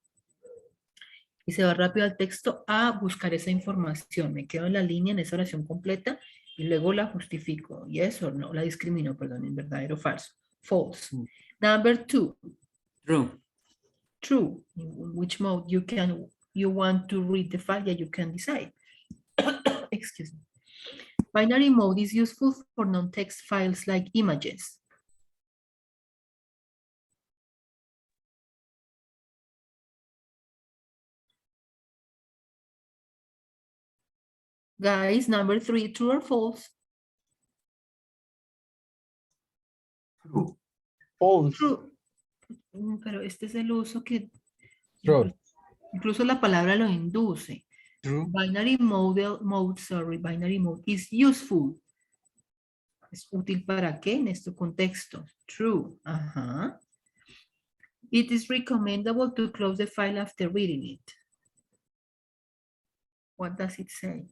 Speaker 1: Y se va rápido al texto a buscar esa información. Me quedo en la línea, en esa oración completa, y luego la justifico. Yes or no, la discrimino, perdón, en verdadero o falso. False. Number 2.
Speaker 2: True.
Speaker 1: True. In which mode you want to read the file, that you can decide. Excuse me. Binary mode is useful for non-text files like images. Guys, number 3, true or false?
Speaker 3: True.
Speaker 2: False.
Speaker 1: True. Pero este es el uso que
Speaker 2: True.
Speaker 1: incluso la palabra lo induce.
Speaker 2: True.
Speaker 1: Binary mode is useful. ¿Es útil para qué en este contexto? True. Ajá. It is recommendable to close the file after reading it. What does it say?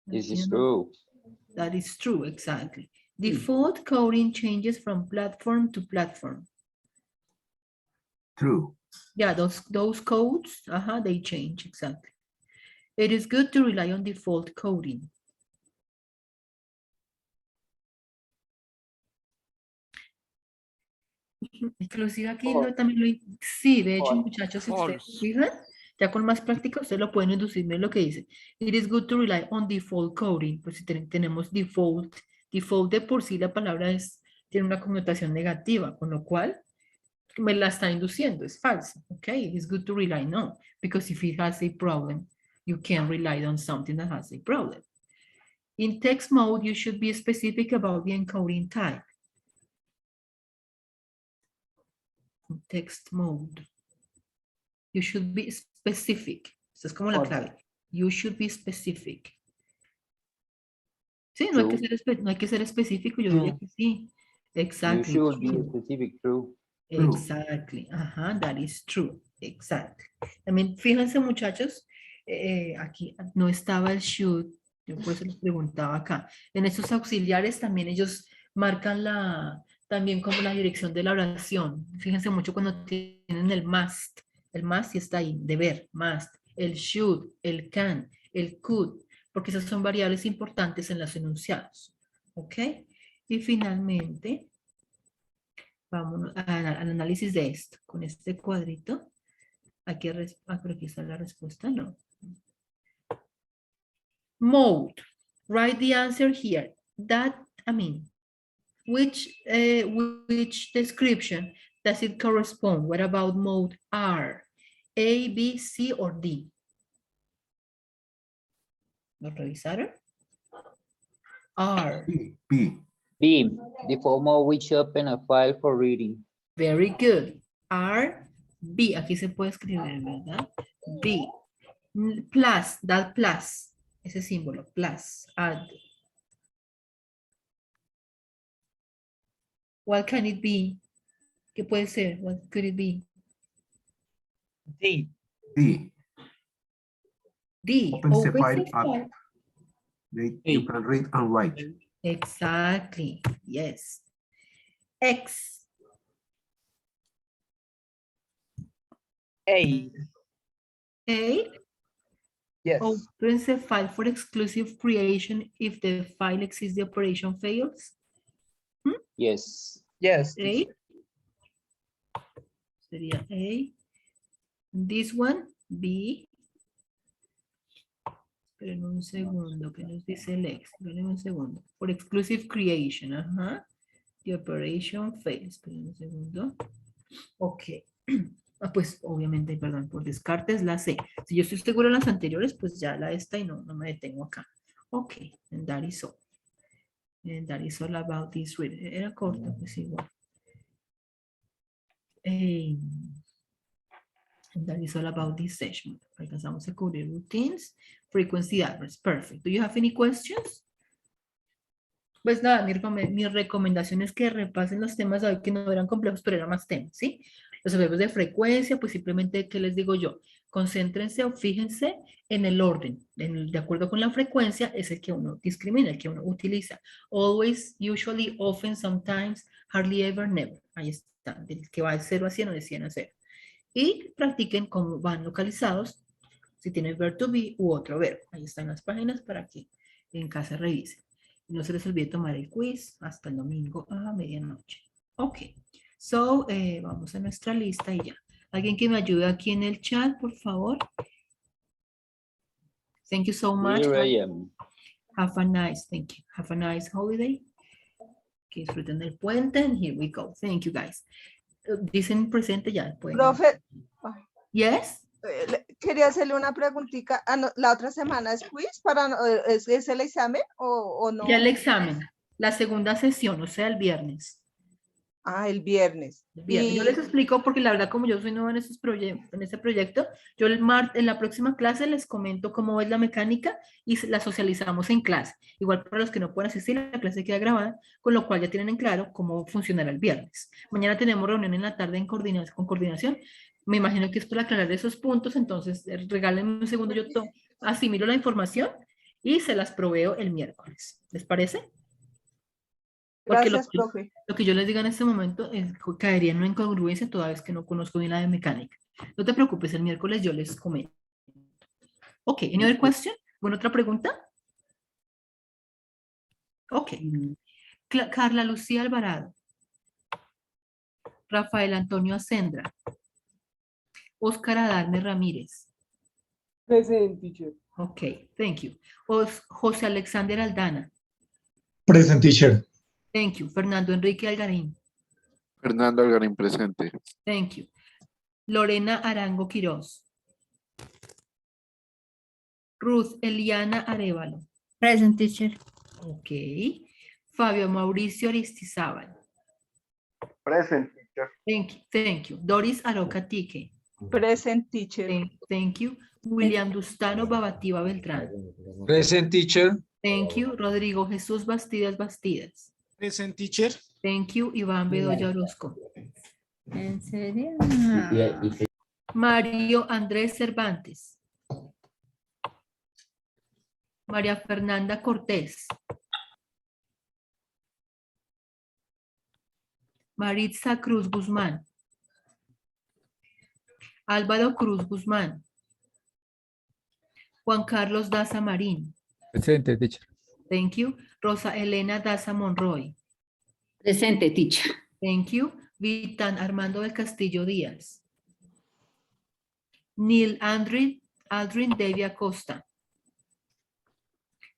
Speaker 6: This is true.
Speaker 1: That is true, exactly. Default coding changes from platform to platform.
Speaker 3: True.
Speaker 1: Yeah, those codes, they change, exactly. It is good to rely on default coding. Inclusive aquí sí, de hecho, muchachos, si ustedes se fijan, ya con más práctica, ustedes lo pueden inducir. Miren lo que dice. It is good to rely on default coding. Pues si tenemos default de por sí la palabra tiene una connotación negativa, con lo cual me la está induciendo, es falsa. Okay, it is good to rely, no, because if it has a problem, you can't rely on something that has a problem. In text mode, you should be specific about the encoding type. Text mode. You should be specific. Esa es como la clave. You should be specific. Sí, no hay que ser específico, yo diría que sí. Exactly.
Speaker 6: You should be specific, true.
Speaker 1: Exactly. That is true. Exactly. También fíjense, muchachos, aquí no estaba el should, yo por eso les preguntaba acá. En estos auxiliares también ellos marcan también como la dirección de la oración. Fíjense mucho cuando tienen el must sí está ahí, deber, must, el should, el can, el could, porque esas son variables importantes en los enunciados. ¿Ok? Y finalmente, vamos al análisis de esto, con este cuadrito. Aquí, pero aquí está la respuesta, no. Mode. Write the answer here. Which description does it correspond? What about mode R? A, B, C, or D? ¿Lo revisaron? R.
Speaker 3: B.
Speaker 6: B, default mode which open a file for reading.
Speaker 1: Very good. R, B. Aquí se puede escribir, ¿verdad? B. Plus, that plus. Ese símbolo, plus, add. What can it be? ¿Qué puede ser? What could it be?
Speaker 2: D.
Speaker 3: D.
Speaker 1: D.
Speaker 3: Opens the
Speaker 1: Opens
Speaker 3: file
Speaker 1: the
Speaker 3: up.
Speaker 1: file.
Speaker 3: You can read and write.
Speaker 1: Exactly. Yes. X.
Speaker 2: A.
Speaker 1: A.
Speaker 2: Yes.
Speaker 1: Opens the file for exclusive creation if the file exits the operation fails.
Speaker 6: Yes.
Speaker 2: Yes.
Speaker 1: A. Sería A. This one, B. Esperen un segundo, ¿qué nos dice Lex? Esperen un segundo. For exclusive creation, ajá. The operation phase. Esperen un segundo. Ok. Ah, pues obviamente, perdón, por descartes la C. Si yo estoy seguro en las anteriores, pues ya la esta y no me detengo acá. Ok, and that is all. And that is all about this reading. Era corta, pues igual. And that is all about this session. Alcanzamos a cubrir routines, frequency address. Perfect. Do you have any questions? Pues nada, mi recomendación es que repasen los temas de hoy que no eran complejos, pero eran más temas, ¿sí? Los verbos de frecuencia, pues simplemente, ¿qué les digo yo? Concéntrense o fíjense en el orden. De acuerdo con la frecuencia, es el que uno discrimina, el que uno utiliza. Always, usually, often, sometimes, hardly ever, never. Ahí está, del que va de 0 a 100 o de 100 a 0. Y practiquen cómo van localizados, si tienen verb to be u otro verbo. Ahí están las páginas para que en casa revisen. No se les olvide tomar el quiz hasta el domingo a medianoche. Ok, so vamos a nuestra lista y ya. ¿Alguien que me ayude aquí en el chat, por favor? Thank you so much.
Speaker 6: Here I am.
Speaker 1: Have a nice, thank you. Have a nice holiday. Que disfruten del puente. And here we go. Thank you, guys. Dicen presente ya. Pueden.
Speaker 11: Profe,
Speaker 1: Yes.
Speaker 11: quería hacerle una preguntita. Ah, no, ¿la otra semana es quiz? ¿Es el examen o no?
Speaker 1: Ya el examen. La segunda sesión, o sea, el viernes.
Speaker 11: Ah, el viernes.
Speaker 1: Bien, yo les explico porque la verdad como yo soy nueva en este proyecto, yo en la próxima clase les comento cómo es la mecánica y la socializamos en clase. Igual para los que no puedan asistir, la clase queda grabada, con lo cual ya tienen en claro cómo funcionará el viernes. Mañana tenemos reunión en la tarde con coordinación. Me imagino que es para aclarar esos puntos, entonces regálenme un segundo, yo asimilo la información y se las proveo el miércoles. ¿Les parece? Porque
Speaker 11: Gracias, profe.
Speaker 1: lo que yo les diga en este momento caería en una incongruencia toda vez que no conozco bien la de mecánica. No te preocupes, el miércoles yo les comento. Ok, any other question? ¿Alguna otra pregunta? Ok. Carla Lucía Alvarado. Rafael Antonio Acendra. Óscar Adarme Ramírez.
Speaker 12: Present, teacher.
Speaker 1: Ok, thank you. José Alexander Aldana.
Speaker 13: Present, teacher.
Speaker 1: Thank you. Fernando Enrique Algarín.
Speaker 14: Fernando Algarín presente.
Speaker 1: Thank you. Lorena Arango Quirós. Ruth Eliana Arevalo.
Speaker 15: Present, teacher.
Speaker 1: Ok. Fabio Mauricio Aristizábal.
Speaker 12: Present, teacher.
Speaker 1: Thank you. Doris Aroca Tique.
Speaker 11: Present, teacher.
Speaker 1: Thank you. William Dustano Babativa Beltrán.
Speaker 2: Present, teacher.
Speaker 1: Thank you. Rodrigo Jesús Bastidas.
Speaker 13: Present, teacher.
Speaker 1: Thank you. Iván Bedoya Orozco.
Speaker 15: ¿En serio?
Speaker 1: Mario Andrés Cervantes. María Fernanda Cortés. Maritza Cruz Guzmán. Álvaro Cruz Guzmán. Juan Carlos Daza Marín.
Speaker 16: Presente, teacher.
Speaker 1: Thank you. Rosa Elena Daza Monroy.
Speaker 15: Presente, teacher.
Speaker 1: Thank you. Vitan Armando del Castillo Díaz. Neil Aldrin Devia Costa.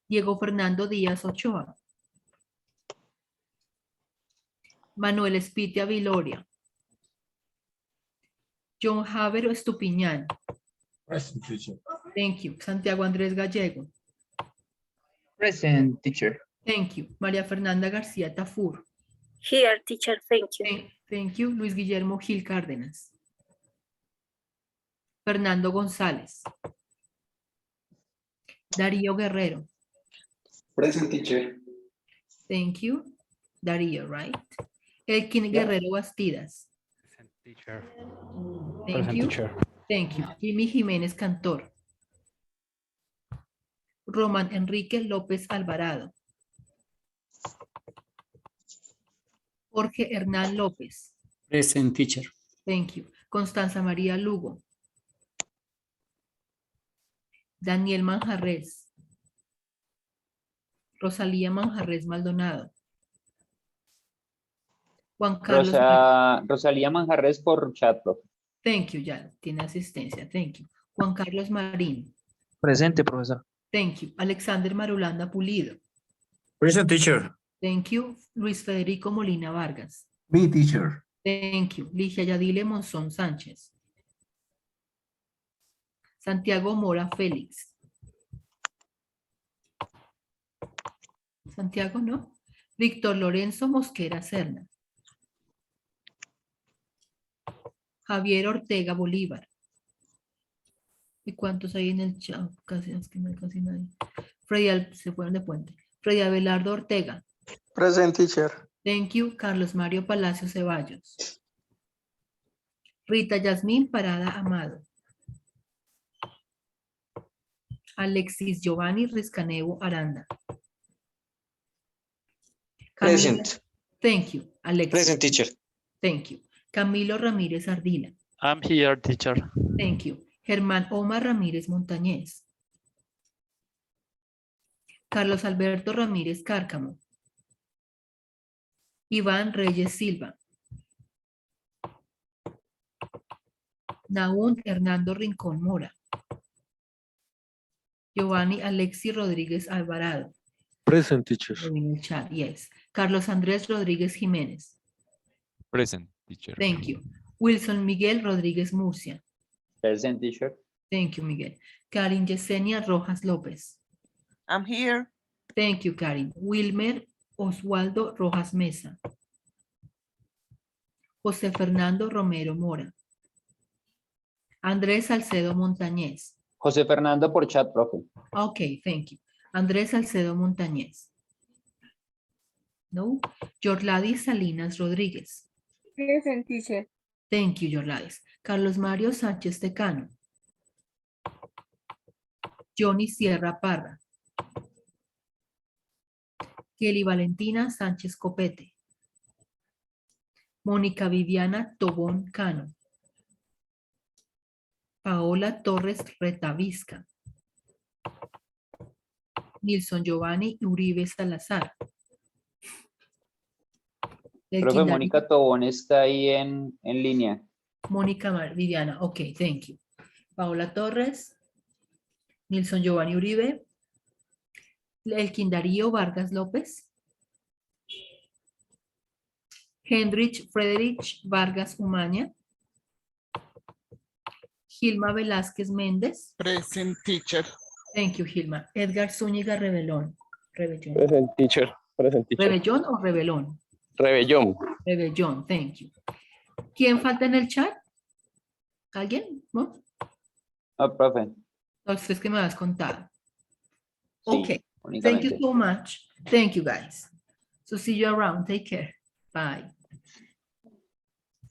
Speaker 1: Diego Fernando Díaz Ochoa. Manuel Espitia Viloria. John Javero Estupiñán.
Speaker 13: Present, teacher.
Speaker 1: Thank you. Santiago Andrés Gallego.
Speaker 6: Present, teacher.
Speaker 1: Thank you. María Fernanda García Tafur.
Speaker 10: Here, teacher, thank you.
Speaker 1: Thank you. Luis Guillermo Gil Cárdenas. Fernando González. Darío Guerrero.
Speaker 12: Present, teacher.
Speaker 1: Thank you. Darío, right? Elkin Guerrero Bastidas.
Speaker 7: Teacher.
Speaker 1: Thank
Speaker 7: Present,
Speaker 1: you.
Speaker 7: teacher.
Speaker 1: Thank you. Jimmy Jiménez Cantor. Román Enrique López Alvarado. Jorge Hernán López.
Speaker 12: Present, teacher.
Speaker 1: Thank you. Constanza María Lugo. Daniel Manjarres. Rosalía Manjarres Maldonado. Juan Carlos.
Speaker 6: Rosalía Manjarres por chat, profe.
Speaker 1: Thank you, ya tiene asistencia. Thank you. Juan Carlos Marín.
Speaker 17: Presente, profesor.
Speaker 1: Thank you. Alexander Marulanda Pulido.
Speaker 12: Present, teacher.
Speaker 1: Thank you. Luis Federico Molina Vargas.
Speaker 3: Me, teacher.
Speaker 1: Thank you. Ligia Yadile Monzón Sánchez. Santiago Mora Félix. Santiago, ¿no? Víctor Lorenzo Mosquera Serna. Javier Ortega Bolívar. ¿Y cuántos hay en el chat? Casi, es que no hay casi nadie. Se fueron de puente. Freddy Abelardo Ortega.
Speaker 12: Present, teacher.
Speaker 1: Thank you. Carlos Mario Palacio Ceballos. Rita Yasmín Parada Amado. Alexis Giovanni Riscanevo Aranda.
Speaker 12: Present.
Speaker 1: Thank you, Alexis.
Speaker 12: Present, teacher.
Speaker 1: Thank you. Camilo Ramírez Ardila.
Speaker 7: I'm here, teacher.
Speaker 1: Thank you. Germán Omar Ramírez Montañez. Carlos Alberto Ramírez Cárcamo. Iván Reyes Silva. Nahún Hernando Rincón Mora. Giovanni Alexi Rodríguez Alvarado.
Speaker 12: Present, teacher.
Speaker 1: In the chat, yes. Carlos Andrés Rodríguez Jiménez.
Speaker 16: Present, teacher.
Speaker 1: Thank you. Wilson Miguel Rodríguez Murcia.
Speaker 6: Present, teacher.
Speaker 1: Thank you, Miguel. Karin Yesenia Rojas López.
Speaker 11: I'm here.
Speaker 1: Thank you, Karin. Wilmer Oswaldo Rojas Mesa. José Fernando Romero Mora. Andrés Salcedo Montañez.
Speaker 6: José Fernando por chat, profe.
Speaker 1: Okay, thank you. Andrés Salcedo Montañez. No. Yorladis Salinas Rodríguez.
Speaker 11: Present, teacher.
Speaker 1: Thank you, Yorladis. Carlos Mario Sánchez Tecano. Johnny Sierra Parra. Kelly Valentina Sánchez Copete. Mónica Viviana Tobón Cano. Paola Torres Retavisca. Nilson Giovanni Uribe Salazar.
Speaker 6: Profe, Mónica Tobón está ahí en línea.
Speaker 1: Mónica Viviana, ok, thank you. Paola Torres. Nilson Giovanni Uribe. Elkin Darío Vargas López. Henrich Friedrich Vargas Umaña. Gilma Velázquez Méndez.
Speaker 12: Present, teacher.
Speaker 1: Thank you, Gilma. Edgar Zúñiga Rebellón. Rebellón.
Speaker 12: Present, teacher. Present, teacher.
Speaker 1: ¿Rebellón o Rebelón?
Speaker 12: Rebellón.
Speaker 1: Rebellón, thank you. ¿Quién falta en el chat? ¿Alguien? ¿No?
Speaker 6: No, profe.
Speaker 1: Los tres que me has contado.
Speaker 6: Sí,
Speaker 1: Okay. Thank
Speaker 6: únicamente.
Speaker 1: you so much. Thank you, guys. So see you around. Take care. Bye.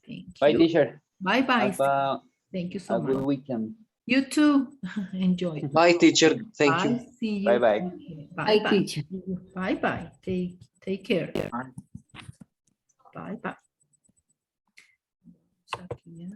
Speaker 1: Thank
Speaker 6: Bye,
Speaker 1: you.
Speaker 6: teacher.
Speaker 1: Bye-bye.
Speaker 6: Have a
Speaker 1: Thank you so
Speaker 6: good
Speaker 1: much.
Speaker 6: weekend.
Speaker 1: You too. Enjoy.
Speaker 12: Bye, teacher. Thank
Speaker 1: Bye.
Speaker 12: you.
Speaker 1: See you.
Speaker 6: Bye-bye.
Speaker 15: Bye,
Speaker 1: Bye-bye.
Speaker 15: teacher.
Speaker 1: Bye-bye. Take care. Bye-bye. Aquí ya.